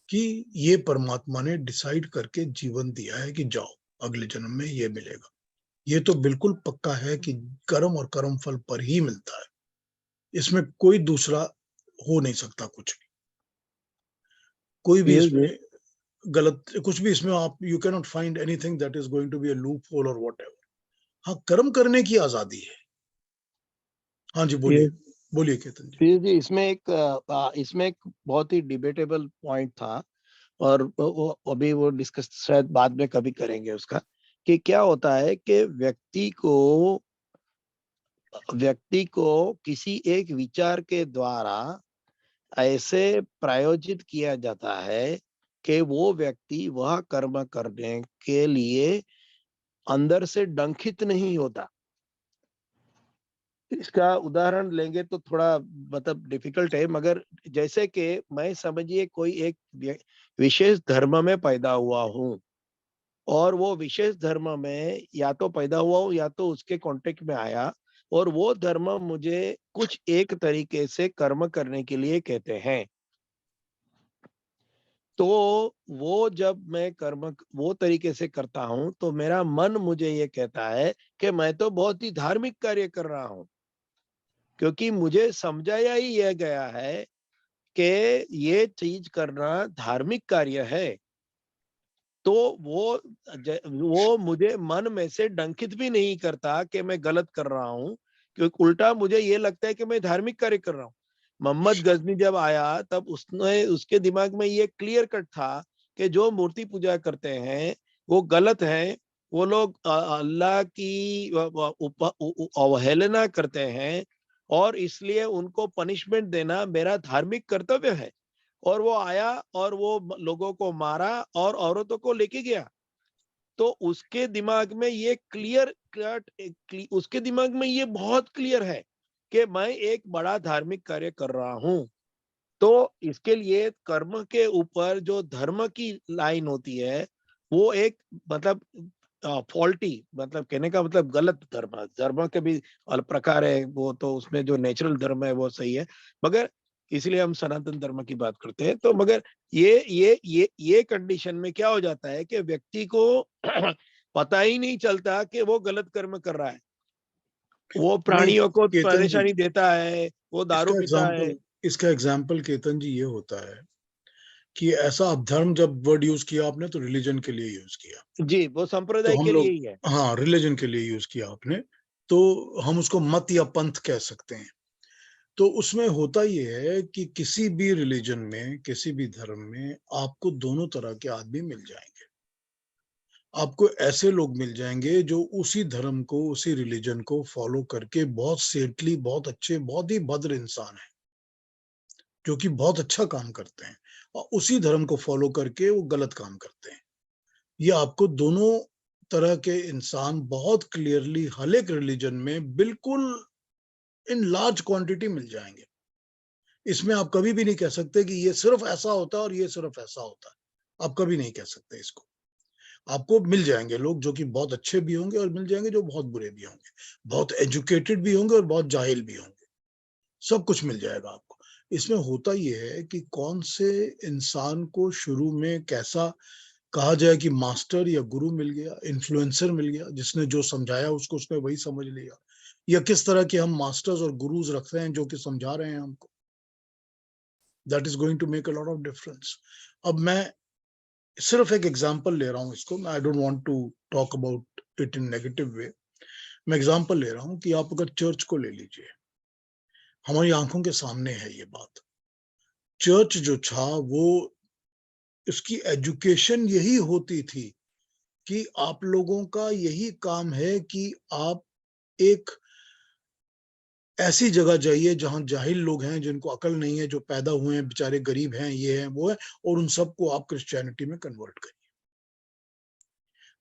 कि ये परमात्मा ने डिसाइड करके जीवन दिया है कि जाओ अगले जन्म में ये मिलेगा। ये तो बिल्कुल पक्का है कि कर्म और कर्म फल पर ही मिलता है, इसमें कोई दूसरा हो नहीं सकता। कुछ भी, कोई भी इसमें गलत, कुछ भी इसमें आप, you can not find anything that is going to be a loophole और व्हाट एवर। हाँ, कर्म करने की आजादी है। हाँ जी, बोलिए बोलिए केतन जी। फिर जी इसमें एक बहुत ही डिबेटेबल पॉइंट था, और वो अभी वो डिस्कस शायद बाद में कभी करेंगे उसका, कि क्या होता है कि व्यक्ति को किसी एक विचार के द्वारा ऐसे प्रायोजित किया जाता है कि वो व्यक्ति वह कर्म करने के लिए अंदर से डंखित नहीं होता। इसका उदाहरण लेंगे तो थोड़ा मतलब डिफिकल्ट है, मगर जैसे कि मैं समझिए कोई एक विशेष धर्म में पैदा हुआ हूँ, और वो विशेष धर्म में या तो पैदा हुआ हूँ या तो उसके कांटेक्ट में आया, और वो धर्म मुझे कुछ एक तरीके से कर्म करने के लिए कहते हैं। तो वो जब मैं कर्म वो तरीके से करता हूं, तो मेरा मन मुझे ये कहता है कि मैं तो बहुत ही धार्मिक कार्य कर रहा हूं, क्योंकि मुझे समझाया ही यह गया है कि ये चीज करना धार्मिक कार्य है। तो वो मुझे मन में से डंकित भी नहीं करता कि मैं गलत कर रहा हूं, क्योंकि उल्टा मुझे ये लगता है कि मैं धार्मिक कार्य कर रहा हूं। मोहम्मद गजनी जब आया, तब उसके दिमाग में ये क्लियर कट था कि जो मूर्ति पूजा करते हैं वो गलत है, वो लोग अल्लाह की अवहेलना करते हैं, और इसलिए उनको पनिशमेंट देना मेरा धार्मिक कर्तव्य है। और वो आया और वो लोगों को मारा और औरतों को लेके गया। तो उसके दिमाग में ये उसके दिमाग में ये बहुत क्लियर है कि मैं एक बड़ा धार्मिक कार्य कर रहा हूं। तो इसके लिए कर्म के ऊपर जो धर्म की लाइन होती है, वो एक मतलब फॉल्टी, मतलब कहने का मतलब गलत धर्म के भी प्रकार है। वो तो उसमें जो नेचुरल धर्म है वो सही है, मगर इसलिए हम सनातन धर्म की बात करते हैं। तो मगर ये कंडीशन में क्या हो जाता है कि व्यक्ति को पता ही नहीं चलता कि वो गलत कर्म कर रहा है, वो प्राणियों को केतन जी, परेशानी देता है, वो दारू पीता है। इसका एग्जाम्पल केतन जी ये होता है कि ऐसा धर्म जब वर्ड यूज किया आपने तो रिलीजन के लिए यूज किया। जी, वो तो संप्रदाय हम के लिए लोग, ही है। हाँ, रिलीजन के लिए यूज किया आपने, तो हम उसको मत या पंथ कह सकते हैं। तो उसमें होता ये है कि किसी भी रिलीजन में, किसी भी धर्म में आपको दोनों तरह के आदमी मिल जाएंगे। आपको ऐसे लोग मिल जाएंगे जो उसी धर्म को, उसी रिलीजन को फॉलो करके बहुत सेठली, बहुत अच्छे, बहुत ही भद्र इंसान है, जो कि बहुत अच्छा काम करते हैं, और उसी धर्म को फॉलो करके वो गलत काम करते हैं। ये आपको दोनों तरह के इंसान बहुत क्लियरली हर एक रिलीजन में बिल्कुल इन लार्ज क्वांटिटी मिल जाएंगे। इसमें आप कभी भी नहीं कह सकते कि ये सिर्फ ऐसा होता है और ये सिर्फ ऐसा होता है। आप कभी नहीं कह सकते इसको। आपको मिल जाएंगे लोग जो कि बहुत अच्छे भी होंगे और मिल जाएंगे जो बहुत बुरे भी होंगे, बहुत एजुकेटेड भी होंगे और बहुत जाहिल भी होंगे। सब कुछ मिल जाएगा आपको। इसमें होता ये है कि कौन से इंसान को शुरू में कैसा कहा जाए कि मास्टर या गुरु मिल गया, इन्फ्लुएंसर मिल गया, जिसने जो समझाया उसको उसने वही समझ लिया, या किस तरह के हम मास्टर्स और गुरुज रख रहे हैं जो कि समझा रहे हैं हमको। That is going to make a lot of difference. अब मैं सिर्फ एक एग्जांपल ले रहा हूं इसको, I don't want to talk about it in negative way. मैं एग्जांपल ले रहा हूं कि आप अगर चर्च को ले लीजिए, हमारी आंखों के सामने है ये बात। चर्च जो था वो, उसकी एजुकेशन यही होती थी कि आप लोगों का यही काम है कि आप एक ऐसी जगह जाइए जहां जाहिल लोग हैं, जिनको अकल नहीं है, जो पैदा हुए हैं बेचारे गरीब हैं, ये है वो है, और उन सबको आप क्रिश्चियनिटी में कन्वर्ट करिए।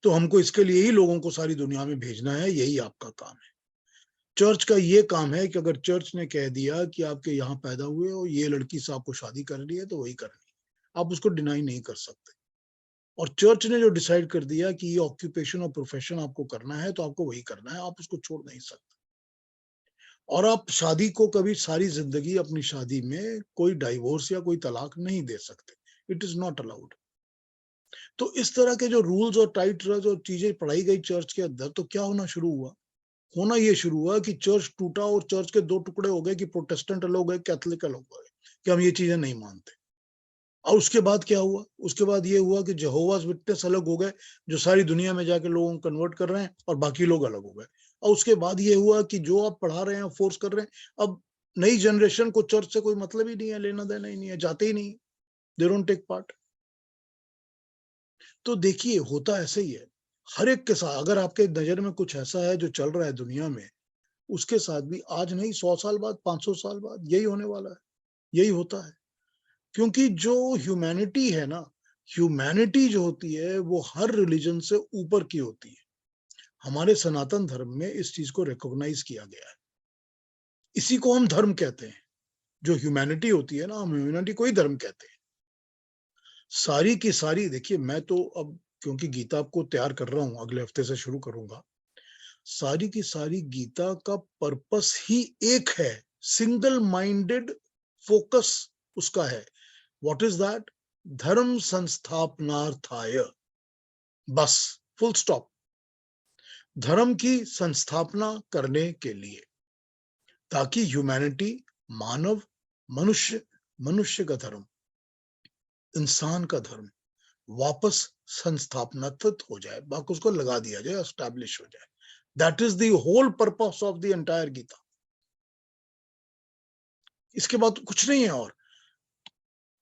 तो हमको इसके लिए ही लोगों को सारी दुनिया में भेजना है, यही आपका काम है। चर्च का ये काम है कि अगर चर्च ने कह दिया कि आपके यहाँ पैदा हुए और ये लड़की से आपको शादी करनी है तो वही करनी है, आप उसको डिनाई नहीं कर सकते। और चर्च ने जो डिसाइड कर दिया कि ये ऑक्यूपेशन और प्रोफेशन आपको करना है तो आपको वही करना है, आप उसको छोड़ नहीं सकते। और आप शादी को कभी सारी जिंदगी अपनी शादी में कोई डाइवोर्स या कोई तलाक नहीं दे सकते। It is not allowed. तो इस तरह के जो रूल्स और टाइट जो चीजें पढ़ाई गई चर्च के अंदर, तो क्या होना शुरू हुआ? होना ये शुरू हुआ कि चर्च टूटा और चर्च के दो टुकड़े हो गए कि प्रोटेस्टेंट अलग हो गए, कैथोलिक अलग हो गए, कि हम ये चीजें नहीं मानते। और उसके बाद क्या हुआ? उसके बाद ये हुआ कि जेहोवास विटनेस अलग हो गए, जो सारी दुनिया में जाके लोगों को कन्वर्ट कर रहे हैं, और बाकी लोग अलग हो गए। और उसके बाद ये हुआ कि जो आप पढ़ा रहे हैं, फोर्स कर रहे हैं, अब नई जनरेशन को चर्च से कोई मतलब ही नहीं है, लेना देना ही नहीं है, जाते ही नहीं, दे डोंट टेक पार्ट। तो देखिए, होता ऐसे ही है हर एक के साथ। अगर आपके नजर में कुछ ऐसा है जो चल रहा है दुनिया में, उसके साथ भी आज नहीं 100 साल बाद, 500 साल बाद यही होने वाला है, यही होता है। क्योंकि जो ह्यूमैनिटी है ना, ह्यूमैनिटी जो होती है वो हर रिलीजन से ऊपर की होती है। हमारे सनातन धर्म में इस चीज को रिकॉग्नाइज किया गया है। इसी को हम धर्म कहते हैं। जो ह्यूमैनिटी होती है ना, हम ह्यूमैनिटी को ही धर्म कहते हैं। सारी की सारी, देखिए मैं तो अब क्योंकि गीता को तैयार कर रहा हूं, अगले हफ्ते से शुरू करूंगा, सारी की सारी गीता का पर्पस ही एक है, सिंगल माइंडेड फोकस उसका है। What is that? धर्म संस्थापनार्थाय, बस, फुल स्टॉप। धर्म की संस्थापना करने के लिए, ताकि ह्यूमैनिटी, मानव, मनुष्य, मनुष्य का धर्म, इंसान का धर्म वापस संस्थापनात्मक हो जाए, बाकी उसको लगा दिया जाए, एस्टैब्लिश हो जाए। That is the whole purpose of the entire Gita. इसके बाद कुछ नहीं है। और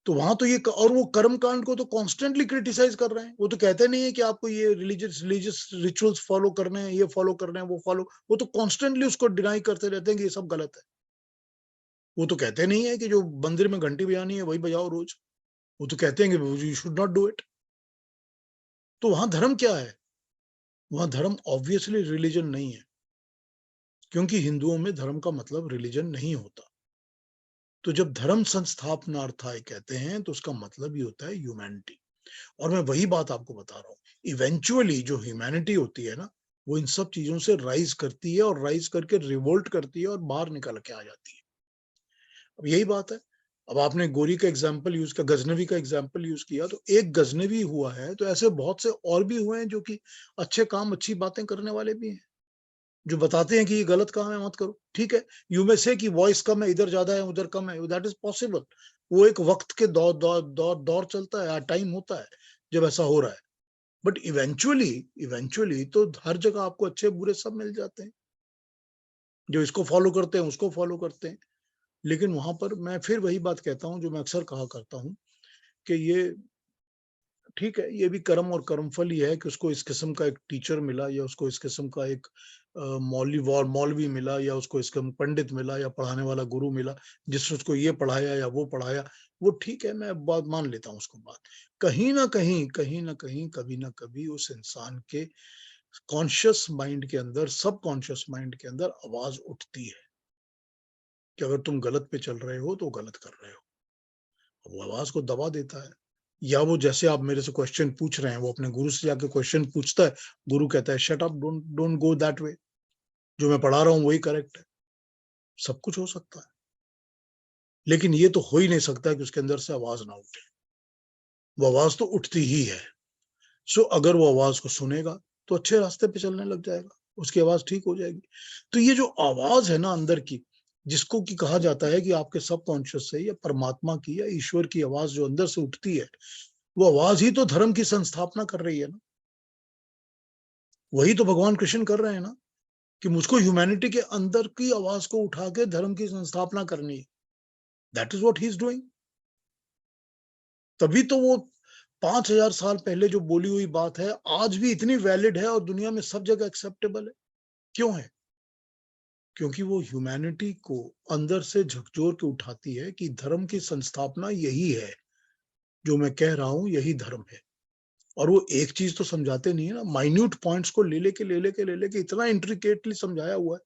तो वहां तो ये, और वो कर्म कांड को तो कॉन्स्टेंटली क्रिटिसाइज कर रहे हैं। वो तो कहते नहीं है कि आपको ये रिलीजियस रिचुअल्स फॉलो करने हैं, ये फॉलो करने हैं, वो फॉलो, वो तो कॉन्स्टेंटली उसको डिनाई करते रहते हैं कि ये सब गलत है। वो तो कहते नहीं है कि जो मंदिर में घंटी बजानी है वही बजाओ रोज। वो तो कहते हैं कि you should not do it. तो वहां धर्म क्या है? वहां धर्म ऑब्वियसली रिलीजन नहीं है, क्योंकि हिंदुओं में धर्म का मतलब रिलीजन नहीं होता। तो जब धर्म संस्थापनार्थाय कहते हैं तो उसका मतलब ही होता है ह्यूमैनिटी। और मैं वही बात आपको बता रहा हूँ, इवेंचुअली जो ह्यूमैनिटी होती है ना, वो इन सब चीजों से राइज करती है, और राइज करके रिवोल्ट करती है और बाहर निकल के आ जाती है। अब यही बात है अब आपने गोरी का एग्जाम्पल यूज किया, गजनवी का एग्जाम्पल यूज किया, तो एक गजनवी हुआ है तो ऐसे बहुत से और भी हुए हैं जो कि अच्छे काम अच्छी बातें करने वाले भी हैं, जो बताते हैं कि ये गलत काम है मत करो। ठीक है, यू में से कि वॉइस कम है, इधर ज्यादा है उधर कम है, दैट इज पॉसिबल। वो एक वक्त के दौर चलता है, टाइम होता है जब ऐसा हो रहा है। बट इवेंचुअली तो हर जगह आपको अच्छे बुरे सब मिल जाते हैं, जो इसको फॉलो करते हैं उसको फॉलो करते हैं। लेकिन वहां पर मैं फिर वही बात कहता हूं जो मैं अक्सर कहा करता हूं कि ये ठीक है, ये भी कर्म और कर्मफल ही है कि उसको इस किस्म का एक टीचर मिला, या उसको इस किस्म का एक मौलवी मिला, या उसको इस किस्म पंडित मिला, या पढ़ाने वाला गुरु मिला जिसने उसको ये पढ़ाया या वो पढ़ाया। वो ठीक है, मैं बात मान लेता हूँ उसको। बात कहीं ना कहीं कभी ना कभी उस इंसान के कॉन्शियस माइंड के अंदर, सब कॉन्शियस माइंड के अंदर आवाज उठती है कि अगर तुम गलत पे चल रहे हो तो गलत कर रहे हो। वो आवाज को दबा देता है, या वो जैसे आप मेरे से क्वेश्चन पूछ रहे हैं, वो अपने गुरु से जाके क्वेश्चन पूछता है, गुरु कहता है shut up, don't go that way, जो मैं पढ़ा रहा हूं वही करेक्ट है। सब कुछ हो सकता है, लेकिन ये तो हो ही नहीं सकता कि उसके अंदर से आवाज ना उठे। वो आवाज तो उठती ही है। सो अगर वो आवाज को सुनेगा तो अच्छे रास्ते पे चलने लग जाएगा, उसकी आवाज ठीक हो जाएगी। तो ये जो आवाज है ना अंदर की, जिसको कि कहा जाता है कि आपके सबकॉन्शियस से या परमात्मा की या ईश्वर की आवाज जो अंदर से उठती है, वो आवाज ही तो धर्म की संस्थापना कर रही है ना। वही तो भगवान कृष्ण कर रहे हैं ना, कि मुझको ह्यूमैनिटी के अंदर की आवाज को उठा के धर्म की संस्थापना करनी है। That is what he is doing. तभी तो वो 5000 साल पहले जो बोली हुई बात है आज भी इतनी वैलिड है और दुनिया में सब जगह एक्सेप्टेबल है। क्यों है? क्योंकि वो ह्यूमैनिटी को अंदर से झकझोर के उठाती है कि धर्म की संस्थापना यही है, जो मैं कह रहा हूं यही धर्म है। और वो एक चीज तो समझाते नहीं है ना, माइन्यूट पॉइंट्स को ले लेके इतना इंट्रिकेटली समझाया हुआ है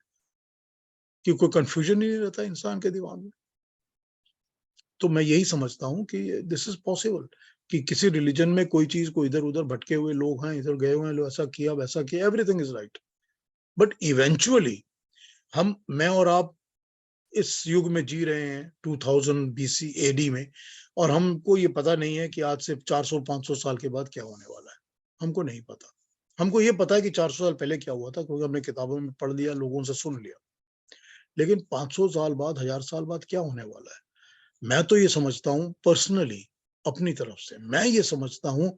कि कोई कंफ्यूजन ही नहीं रहता इंसान के दिमाग में। तो मैं यही समझता हूं कि दिस इज पॉसिबल कि किसी रिलीजन में कोई चीज को इधर उधर भटके हुए लोग हैं, इधर गए हुए हैं, लोग ऐसा किया वैसा किया, everything is right. But eventually मैं और आप इस युग में जी रहे हैं 2000 BC AD में, और हमको ये पता नहीं है कि आज से 400-500 साल के बाद क्या होने वाला है। हमको नहीं पता। हमको ये पता है कि 400 साल पहले क्या हुआ था, क्योंकि हमने किताबों में पढ़ लिया, लोगों से सुन लिया। लेकिन 500 साल बाद, 1000 साल बाद क्या होने वाला है, मैं तो ये समझता हूं पर्सनली, अपनी तरफ से मैं ये समझता हूं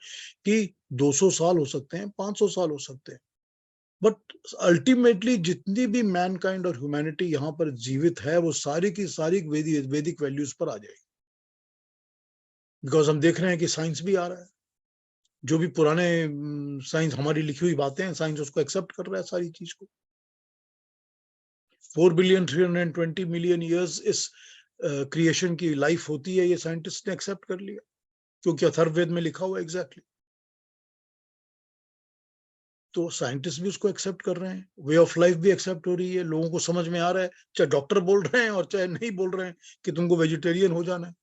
कि 200 साल हो सकते हैं, 500 साल हो सकते हैं, बट अल्टीमेटली जितनी भी मैनकाइंड और ह्यूमैनिटी यहाँ पर जीवित है, वो सारी की सारी वैदिक वैल्यूज पर आ जाएगी। बिकॉज हम देख रहे हैं कि साइंस भी आ रहा है, जो भी पुराने साइंस हमारी लिखी हुई बातें हैं, साइंस उसको एक्सेप्ट कर रहा है सारी चीज को। 4,320,000,000 ईयर्स इस क्रिएशन की लाइफ होती है, ये साइंटिस्ट ने एक्सेप्ट कर लिया, क्योंकि अथर्ववेद में लिखा हुआ है एग्जैक्टली। तो साइंटिस्ट भी उसको एक्सेप्ट कर रहे हैं, वे ऑफ लाइफ भी एक्सेप्ट हो रही है, लोगों को समझ में आ रहा है, चाहे डॉक्टर बोल रहे हैं और चाहे नहीं बोल रहे हैं कि तुमको वेजिटेरियन हो जाना है,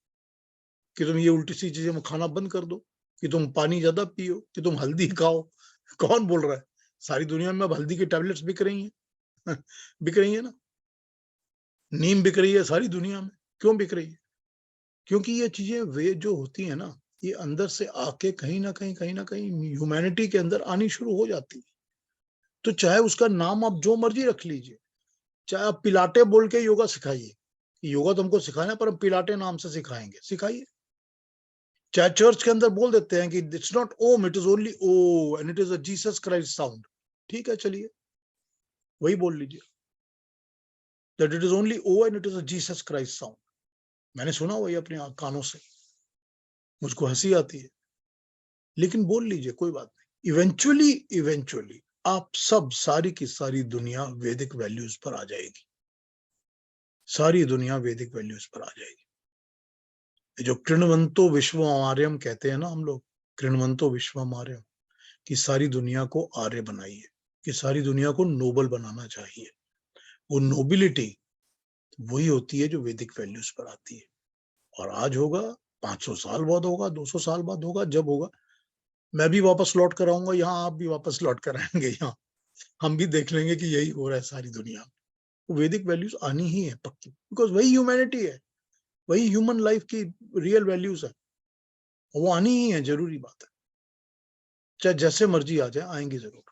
कि तुम ये उल्टी सी चीजें खाना बंद कर दो, कि तुम पानी ज्यादा पियो, कि तुम हल्दी खाओ। कौन बोल रहा है? सारी दुनिया में अब हल्दी की टैबलेट्स बिक रही हैं बिक रही है ना, नीम बिक रही है सारी दुनिया में। क्यों बिक रही है? क्योंकि ये चीजें वे जो होती है ना, ये अंदर से आके कहीं ना कहीं ह्यूमैनिटी के अंदर आनी शुरू हो जाती है। तो चाहे उसका नाम आप जो मर्जी रख लीजिए, चाहे आप पिलाटे बोल के योगा सिखाइए, योगा तो हमको सिखाना है पर हम पिलाटे नाम से सिखाएंगे, सिखाइए। चाहे चर्च के अंदर बोल देते हैं कि it's not Om, it is only O and it is a Jesus Christ sound, ठीक है, चलिए वही बोल लीजिए, that it is only O and it is a Jesus Christ sound. मैंने सुना वही अपने कानों से, मुझको हंसी आती है, लेकिन बोल लीजिए, कोई बात नहीं। इवेंचुअली आप सब, सारी की सारी दुनिया वैदिक वैल्यूज पर आ जाएगी, सारी दुनिया वैदिक वैल्यूज पर आ जाएगी। जो कृणवंतो विश्वमार्यम कहते हैं ना हम लोग, कृणवंतो विश्वमार्यम, कि सारी दुनिया को आर्य बनाइए, कि सारी दुनिया को नोबल बनाना चाहिए। वो नोबिलिटी वही होती है जो वैदिक वैल्यूज पर आती है। और आज होगा, 500 साल बाद होगा, 200 साल बाद होगा, जब होगा मैं भी वापस लौट कर आऊंगा यहाँ, आप भी वापस लौट कर आएंगे यहाँ, हम भी देख लेंगे कि यही हो रहा है सारी दुनिया में। वैदिक वैल्यूज आनी ही है पक्की, बिकॉज वही ह्यूमैनिटी है। वही ह्यूमन लाइफ की रियल वैल्यूज है, वो आनी ही है, जरूरी बात है, चाहे जैसे मर्जी आ जाए, आएंगी जरूर।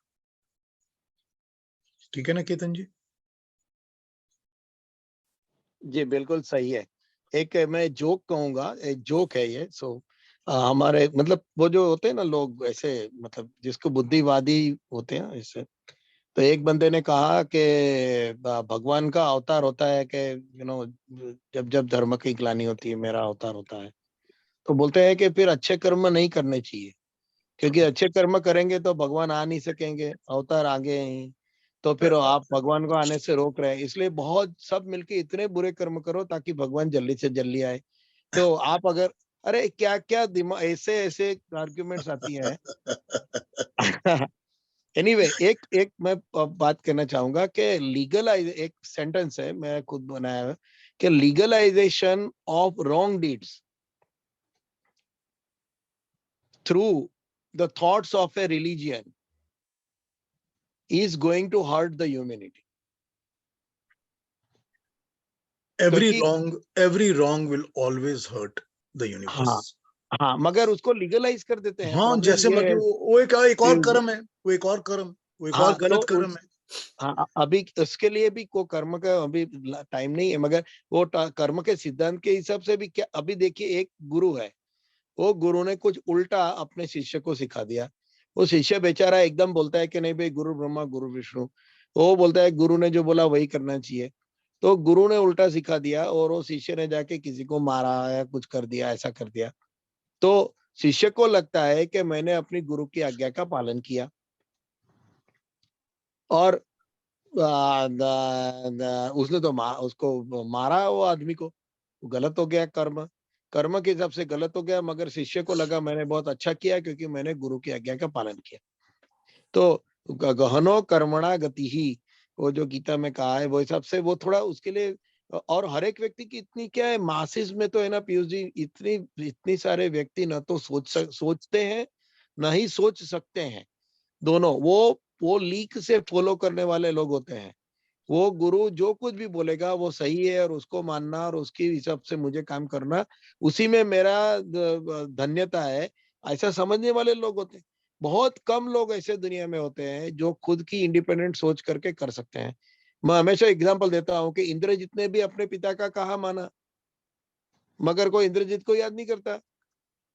ठीक है ना केतन जी? जी बिल्कुल सही है। एक मैं जोक कहूंगा, एक जोक है ये। हमारे मतलब वो जो होते हैं ना लोग ऐसे, मतलब जिसको बुद्धिवादी होते हैं ना ऐसे, तो एक बंदे ने कहा कि भगवान का अवतार होता है कि जब जब धर्म की ग्लानि होती है मेरा अवतार होता है। तो बोलते हैं कि फिर अच्छे कर्म नहीं करने चाहिए, क्योंकि अच्छे कर्म करेंगे तो भगवान आ नहीं सकेंगे, अवतार आगे ही, तो फिर आप भगवान को आने से रोक रहे हैं। इसलिए बहुत सब मिलके इतने बुरे कर्म करो ताकि भगवान जल्दी से जल्दी आए। तो आप अगर, अरे क्या क्या दिमाग, ऐसे ऐसे आर्ग्यूमेंट्स आती है। एनीवे एक एक मैं बात करना चाहूंगा कि लीगलाइज, एक सेंटेंस है मैं खुद बनाया है कि legalisation of wrong deeds through the thoughts of A religion is going to hurt the humanity. every wrong will always hurt the universe. हाँ, मगर उसको लीगलाइज कर देते हैं। हाँ, जैसे मर्जी, वो एक और कर्म है, वो एक और कर्म, वो एक और गलत कर्म है। हाँ, अभी उसके लिए भी को कर्म का अभी टाइम नहीं है, मगर वो कर्म के सिद्धांत के हिसाब से भी क्या, अभी देखिए एक गुरु है, वो गुरु ने कुछ उल्टा अपने शिष्य को सिखा दिया। वो शिष्य बेचारा एकदम बोलता है कि नहीं भाई, गुरु ब्रह्मा गुरु विष्णु, वो बोलता है गुरु ने जो बोला वही करना चाहिए। तो गुरु ने उल्टा सिखा दिया और वो शिष्य ने जाके किसी को मारा या कुछ कर दिया, ऐसा कर दिया। तो शिष्य को लगता है कि मैंने अपनी गुरु की आज्ञा का पालन किया और उसने तो उसको मारा वो आदमी को, गलत हो गया, कर्म कर्म के हिसाब से गलत हो गया। मगर शिष्य को लगा मैंने बहुत अच्छा किया क्योंकि मैंने गुरु की आज्ञा का पालन किया। तो गहनो कर्मणा गति ही, वो जो गीता में कहा है वो हिसाब से वो थोड़ा उसके लिए। और हर एक व्यक्ति की इतनी क्या है, मासिस में तो है ना पीयूष जी, इतनी सारे व्यक्ति न तो सोचते हैं न ही सोच सकते हैं, दोनों। वो लीक से फॉलो करने वाले लोग होते हैं। वो गुरु जो कुछ भी बोलेगा वो सही है और उसको मानना और उसके हिसाब से मुझे काम करना, उसी में मेरा धन्यता है, ऐसा समझने वाले लोग होते हैं। बहुत कम लोग ऐसे दुनिया में होते हैं जो खुद की इंडिपेंडेंट सोच करके कर सकते हैं। मैं हमेशा एग्जांपल देता हूं कि इंद्रजीत ने भी अपने पिता का कहा माना, मगर कोई इंद्रजीत को याद नहीं करता।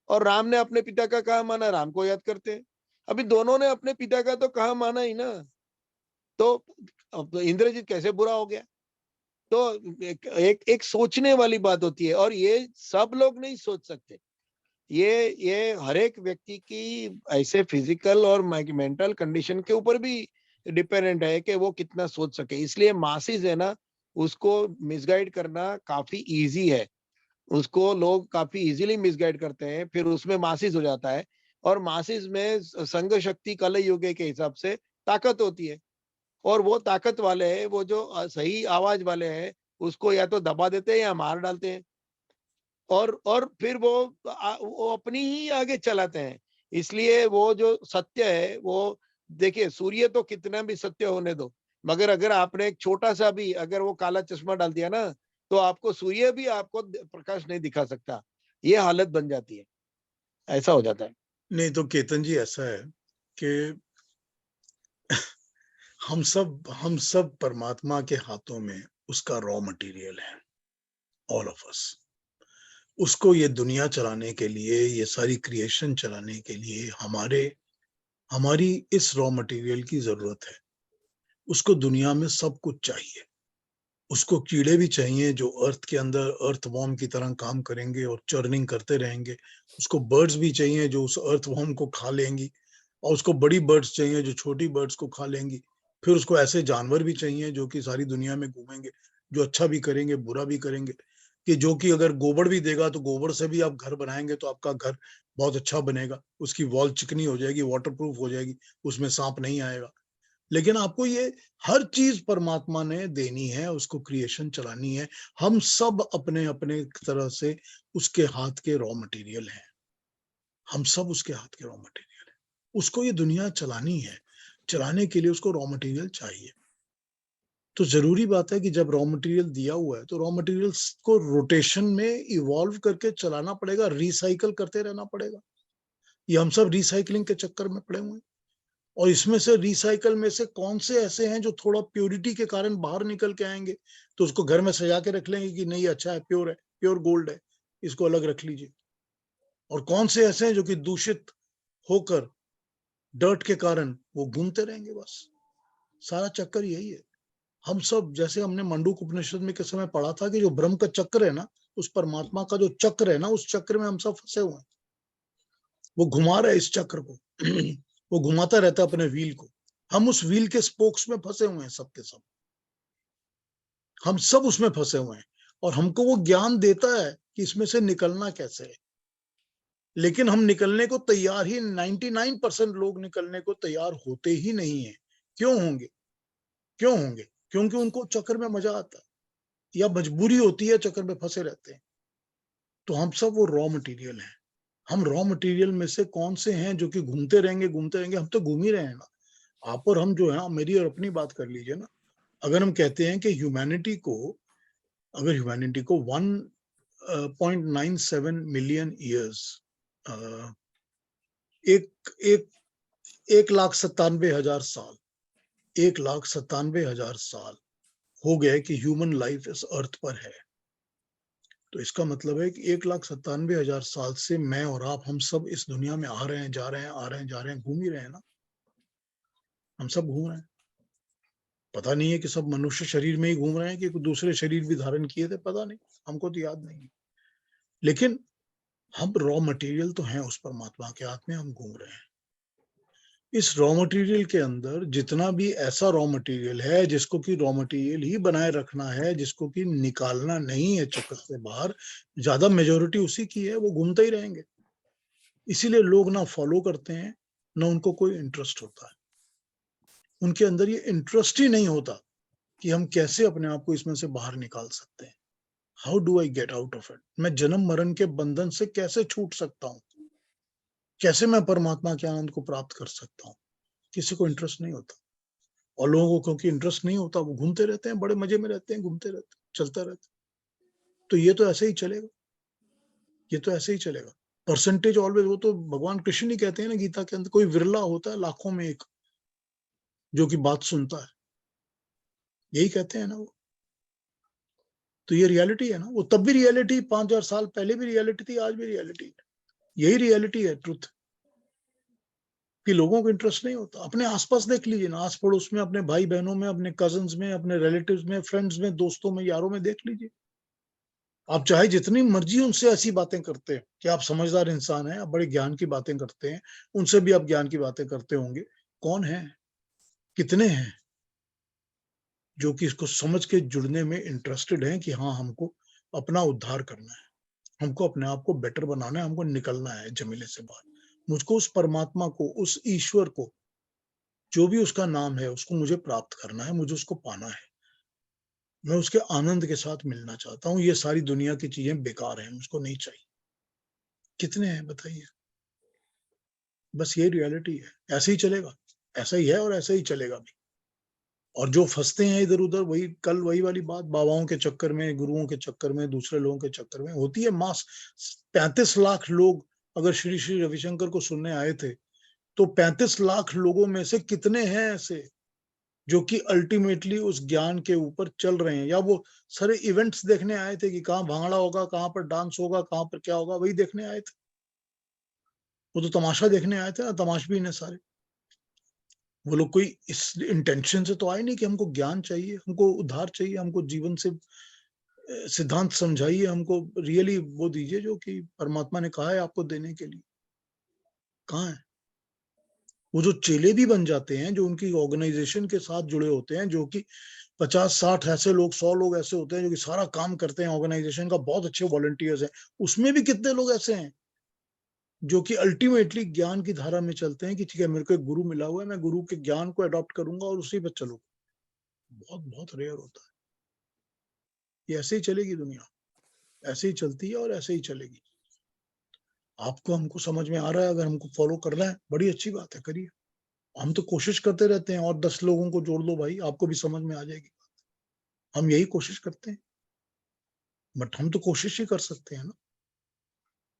और राम ने अपने पिता का कहा माना, राम को याद करते हैं। अभी दोनों ने अपने पिता का तो कहा माना ही ना, तो अब इंद्रजीत कैसे बुरा हो गया? तो एक सोचने वाली बात होती है, और ये सब लोग नहीं सोच सकते। ये हर एक व्यक्ति की ऐसे फिजिकल और मेंटल कंडीशन के ऊपर भी डिपेंडेंट है कि वो कितना सोच सके। इसलिए मासिस है ना, उसको मिसगाइड करना काफी इजी है। उसको लोग काफी इजीली मिसगाइड करते हैं, फिर उसमें मासिस हो जाता है। और मासिस में संघ शक्ति कल युग के हिसाब से ताकत होती है, और वो ताकत वाले हैं, वो जो सही आवाज वाले हैं, उसको या तो दबा देते हैं या मार डालते हैं, और फिर वो अपनी ही आगे चलाते हैं। इसलिए वो जो सत्य है वो, देखिए सूर्य तो कितना भी सत्य होने दो, मगर अगर आपने एक छोटा सा भी अगर वो काला चश्मा डाल दिया ना, तो आपको सूर्य भी आपको प्रकाश नहीं दिखा सकता। ये हालत बन जाती है, ऐसा हो जाता है। नहीं तो केतन जी ऐसा है कि हम सब परमात्मा के हाथों में उसका रॉ मटेरियल है, ऑल ऑफ अस। उसको ये दुनिया चलाने के लिए, ये सारी क्रिएशन चलाने के लिए हमारी इस रॉ मटेरियल की जरूरत है। उसको दुनिया में सब कुछ चाहिए। उसको कीड़े भी चाहिए जो अर्थ के अंदर अर्थवॉर्म की तरह काम करेंगे और चर्निंग करते रहेंगे। उसको बर्ड्स भी चाहिए जो उस अर्थवॉर्म को खा लेंगी, और उसको बड़ी बर्ड्स चाहिए जो छोटी बर्ड्स को खा लेंगी। फिर उसको ऐसे जानवर भी चाहिए जो कि सारी दुनिया में घूमेंगे, जो अच्छा भी करेंगे बुरा भी करेंगे। कि जो कि अगर गोबर भी देगा तो गोबर से भी आप घर बनाएंगे तो आपका घर बहुत अच्छा बनेगा, उसकी वॉल चिकनी हो जाएगी, वाटरप्रूफ हो जाएगी, उसमें सांप नहीं आएगा। लेकिन आपको ये हर चीज परमात्मा ने देनी है, उसको क्रिएशन चलानी है। हम सब अपने अपने तरह से उसके हाथ के रॉ मटेरियल हैं। हम सब उसके हाथ के रॉ मटेरियल है। उसको ये दुनिया चलानी है, चलाने के लिए उसको रॉ मटेरियल चाहिए। तो जरूरी बात है कि जब रॉ मटेरियल दिया हुआ है तो रॉ मटेरियल्स को रोटेशन में इवॉल्व करके चलाना पड़ेगा, रिसाइकल करते रहना पड़ेगा। ये हम सब रिसाइकलिंग के चक्कर में पड़े हुए हैं, और इसमें से रिसाइकल में से कौन से ऐसे हैं जो थोड़ा प्योरिटी के कारण बाहर निकल के आएंगे, तो उसको घर में सजा के रख लेंगे कि नहीं अच्छा है, प्योर गोल्ड है, इसको अलग रख लीजिए। और कौन से ऐसे हैं जो कि दूषित होकर डर्ट के कारण वो घूमते रहेंगे। बस सारा चक्कर यही है। हम सब, जैसे हमने मंडूक उपनिषद में के समय पढ़ा था कि जो ब्रह्म का चक्र है ना, उस परमात्मा का जो चक्र है ना, उस चक्र में हम सब फंसे हुए हैं। वो घुमा रहा है इस चक्र को वो घुमाता रहता है अपने व्हील को। हम उस व्हील के स्पोक्स में फंसे हुए हैं, सब के सब हम सब उसमें फंसे हुए हैं। और हमको वो ज्ञान देता है कि इसमें से निकलना कैसे है, लेकिन हम निकलने को तैयार ही 99% लोग निकलने को तैयार होते ही नहीं है। क्यों होंगे? क्योंकि उनको चक्कर में मजा आता है या मजबूरी होती है, चक्कर में फंसे रहते हैं। तो हम सब वो रॉ मटेरियल हैं। हम रॉ मटेरियल में से कौन से हैं जो कि घूमते रहेंगे। हम तो घूम ही रहे हैं ना। आप और हम जो है, मेरी और अपनी बात कर लीजिए ना। अगर हम कहते हैं कि ह्यूमैनिटी को 1.97 मिलियन ईयर्स, 1,97,000 साल 1,97,000 साल हो गए कि ह्यूमन लाइफ इस अर्थ पर है, तो इसका मतलब है कि 1,97,000 साल से मैं और आप, हम सब इस दुनिया में आ रहे हैं, जा रहे हैं, आ रहे हैं, जा रहे हैं, घूम ही रहे हैं ना। हम सब घूम रहे हैं। पता नहीं है कि सब मनुष्य शरीर में ही घूम रहे हैं कि दूसरे शरीर भी धारण किए थे, पता नहीं, हमको तो याद नहीं है। लेकिन हम रॉ मटेरियल तो हैं उस परमात्मा के हाथ में, हम घूम रहे हैं। इस रॉ मटेरियल के अंदर जितना भी ऐसा रॉ मटेरियल है जिसको कि रॉ मटेरियल ही बनाए रखना है, जिसको कि निकालना नहीं है चक्कर से बाहर, ज्यादा मेजोरिटी उसी की है, वो घूमते ही रहेंगे। इसीलिए लोग ना फॉलो करते हैं, ना उनको कोई इंटरेस्ट होता है। उनके अंदर ये इंटरेस्ट ही नहीं होता कि हम कैसे अपने आप को इसमें से बाहर निकाल सकते हैं। How do I get out of it? मैं जन्म मरण के बंधन से कैसे छूट सकता हूँ, कैसे मैं परमात्मा के आनंद को प्राप्त कर सकता हूँ। किसी को इंटरेस्ट नहीं होता, और लोगों को क्योंकि इंटरेस्ट नहीं होता, वो घूमते रहते हैं, बड़े मजे में रहते हैं, घूमते रहते हैं, चलता रहता है। तो ये तो ऐसे ही चलेगा, ये तो ऐसे ही चलेगा। परसेंटेज ऑलवेज, वो तो भगवान कृष्ण ही कहते हैं ना गीता के अंदर, कोई विरला होता है लाखों में एक जो कि बात सुनता है, यही कहते हैं ना वो। तो ये रियलिटी है ना। वो तब भी रियलिटी, 5,000 साल पहले भी रियलिटी थी, आज भी रियलिटी है। यही रियलिटी है, ट्रुथ, कि लोगों को इंटरेस्ट नहीं होता। अपने आसपास देख लीजिए ना, आस पड़ोस में, अपने भाई बहनों में, अपने कजन्स में, अपने रिलेटिव्स में, फ्रेंड्स में, दोस्तों में, यारों में देख लीजिए। आप चाहे जितनी मर्जी उनसे ऐसी बातें करते हैं कि आप समझदार इंसान हैं, आप बड़े ज्ञान की बातें करते हैं, उनसे भी आप ज्ञान की बातें करते होंगे। कौन है, कितने हैं जो कि इसको समझ के जुड़ने में इंटरेस्टेड हैं कि हाँ, हमको अपना उद्धार करना है, हमको अपने आप को बेटर बनाना है, हमको निकलना है झमेले से बाहर। मुझको उस परमात्मा को, उस ईश्वर को, जो भी उसका नाम है, उसको मुझे प्राप्त करना है, मुझे उसको पाना है। मैं उसके आनंद के साथ मिलना चाहता हूँ। ये सारी दुनिया की चीजें बेकार हैं, मुझको नहीं चाहिए। कितने हैं बताइए? बस ये रियलिटी है। ऐसे ही चलेगा, ऐसा ही है और ऐसा ही चलेगा भी। और जो फंसते हैं इधर उधर, वही कल वही वाली बात, बाबाओं के चक्कर में, गुरुओं के चक्कर में, दूसरे लोगों के चक्कर में होती है। मास 35 लाख लोग अगर श्री श्री रविशंकर को सुनने आए थे, तो 35 लाख लोगों में से कितने हैं ऐसे जो कि अल्टीमेटली उस ज्ञान के ऊपर चल रहे हैं, या वो सारे इवेंट्स देखने आए थे कि कहाँ भांगड़ा होगा, कहाँ पर डांस होगा, कहाँ पर क्या होगा, वही देखने आए थे। वो तो तमाशा देखने आए थे ना, तमाशबीन है सारे। वो लोग कोई इस इंटेंशन से तो आए नहीं कि हमको ज्ञान चाहिए, हमको उद्धार चाहिए, हमको जीवन से सिद्धांत समझाइए, हमको रियली वो दीजिए जो कि परमात्मा ने कहा है आपको देने के लिए। कहाँ है वो? जो चेले भी बन जाते हैं, जो उनकी ऑर्गेनाइजेशन के साथ जुड़े होते हैं, जो कि 50-60 ऐसे लोग, 100 लोग ऐसे होते हैं जो कि सारा काम करते हैं ऑर्गेनाइजेशन का, बहुत अच्छे वॉलंटियर्स हैं। उसमें भी कितने लोग ऐसे हैं जो कि अल्टीमेटली ज्ञान की धारा में चलते हैं कि ठीक है, मेरे को एक गुरु मिला हुआ है, मैं गुरु के ज्ञान को अडॉप्ट करूंगा और उसी पर चलूंगा। बहुत बहुत रेयर होता है। ये ऐसे ही चलेगी दुनिया, ऐसे ही चलती है और ऐसे ही चलेगी। आपको, हमको समझ में आ रहा है, अगर हमको फॉलो करना है, बड़ी अच्छी बात है, करिए। हम तो कोशिश करते रहते हैं, और 10 लोगों को जोड़ लो भाई, आपको भी समझ में आ जाएगी। हम यही कोशिश करते हैं, बट हम तो कोशिश ही कर सकते हैं ना।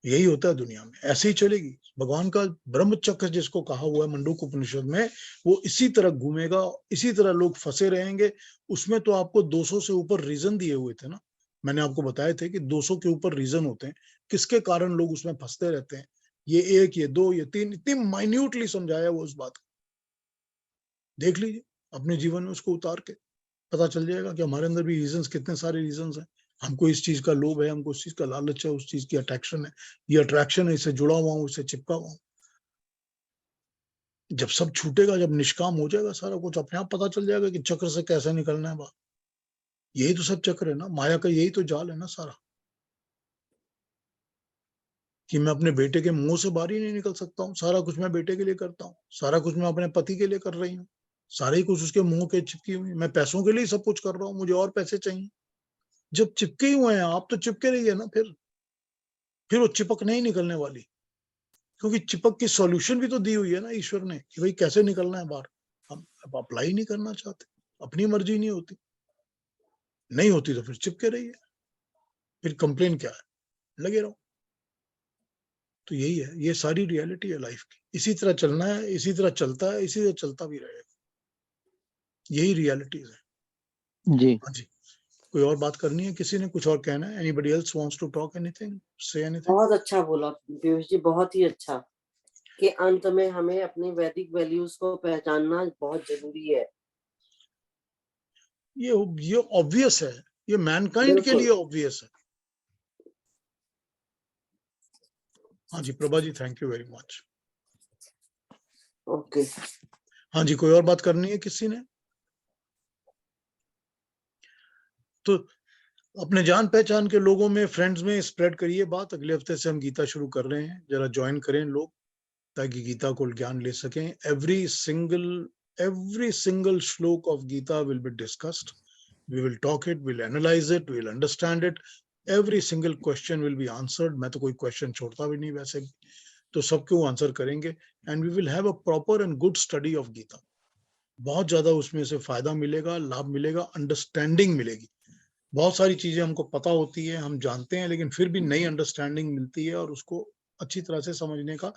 यही होता है दुनिया में, ऐसे ही चलेगी। भगवान का ब्रह्म चक्र जिसको कहा हुआ है मंडूक उपनिषद में, वो इसी तरह घूमेगा, इसी तरह लोग फंसे रहेंगे। उसमें तो आपको 200 से ऊपर रीजन दिए हुए थे ना, मैंने आपको बताए थे कि 200 के ऊपर रीजन होते हैं किसके कारण लोग उसमें फंसते रहते हैं। ये 1, ये 2, ये 3, इतनी माइन्यूटली समझाया वो उस बात को। देख लीजिए अपने जीवन में, उसको उतार के पता चल जाएगा कि हमारे अंदर भी रीजंस, कितने सारे रीजंस हैं। हमको इस चीज का लोभ है, हमको इस चीज का लालच है, उस चीज की अट्रैक्शन है, ये अट्रैक्शन है, इससे जुड़ा हुआ हूं, इससे चिपका हुआ हूं। जब सब छूटेगा, जब निष्काम हो जाएगा सारा कुछ, अपने आप पता चल जाएगा कि चक्र से कैसे निकलना है बाहर। यही तो सब चक्र है ना, माया का यही तो जाल है ना सारा, कि मैं अपने बेटे के मुंह से बाहर ही नहीं निकल सकता हूँ। सारा कुछ मैं बेटे के लिए करता हूँ, सारा कुछ मैं अपने पति के लिए कर रही हूँ, सारा ही कुछ उसके मुंह के चिपकी हुई। मैं पैसों के लिए सब कुछ कर रहा हूँ, मुझे और पैसे चाहिए। जब चिपके ही हुए हैं आप, तो चिपके रहिए ना। फिर वो चिपक नहीं निकलने वाली, क्योंकि चिपक की सॉल्यूशन भी तो दी हुई है ना ईश्वर ने, कि भाई कैसे निकलना है बाहर। हम अब अप्लाई नहीं करना चाहते, अपनी मर्जी नहीं होती, नहीं होती तो फिर चिपके रहिए, फिर कंप्लेन क्या है, लगे रहो। तो यही है, ये सारी रियलिटी है लाइफ की। इसी तरह चलना है, इसी तरह चलता है, इसी तरह चलता भी रहेगा। यही रियलिटीज है जी। हाँ जी। कोई और बात करनी है, किसी ने कुछ और कहना है? Anybody else wants to talk anything, say anything? बहुत अच्छा बोला पीयूष जी, बहुत ही अच्छा, कि अंत में हमें अपने वैदिक वैल्यूज को पहचानना बहुत जरूरी है। ये ऑब्वियस है, ये मैनकाइंड के बिल्कुल। लिए ऑब्वियस है। हाँ जी Prabha ji, thank you very much. Okay. हाँ जी, कोई और बात करनी है किसी ने? तो अपने जान पहचान के लोगों में, फ्रेंड्स में स्प्रेड करिए बात। अगले हफ्ते से हम गीता शुरू कर रहे हैं, जरा ज्वाइन करें लोग, ताकि गीता को ज्ञान ले सकें। Every single shloka of Gita will be discussed, we will talk it, we'll analyze it, we'll understand it, every single question will be answered. मैं तो कोई क्वेश्चन छोड़ता भी नहीं वैसे भी, तो सबको आंसर करेंगे। And we will have a proper and good study of Gita. बहुत ज्यादा उसमें से फायदा मिलेगा, लाभ मिलेगा, अंडरस्टैंडिंग मिलेगी। बहुत सारी चीजें हमको पता होती है, हम जानते हैं, लेकिन फिर भी नई अंडरस्टैंडिंग मिलती है और उसको अच्छी तरह से समझने का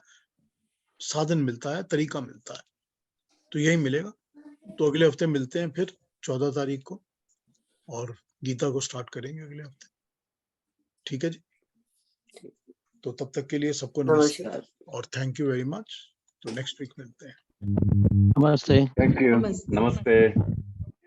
साधन मिलता है, तरीका मिलता है। तो यही मिलेगा। तो अगले हफ्ते मिलते हैं फिर 14 तारीख को, और गीता को स्टार्ट करेंगे अगले हफ्ते। ठीक है जी, तो तब तक के लिए सबको नमस्ते नमस्कार। और थैंक यू वेरी मच। तो नेक्स्ट वीक मिलते हैं। नमस्ते। थैंक यू, नमस्ते। नमस्ते।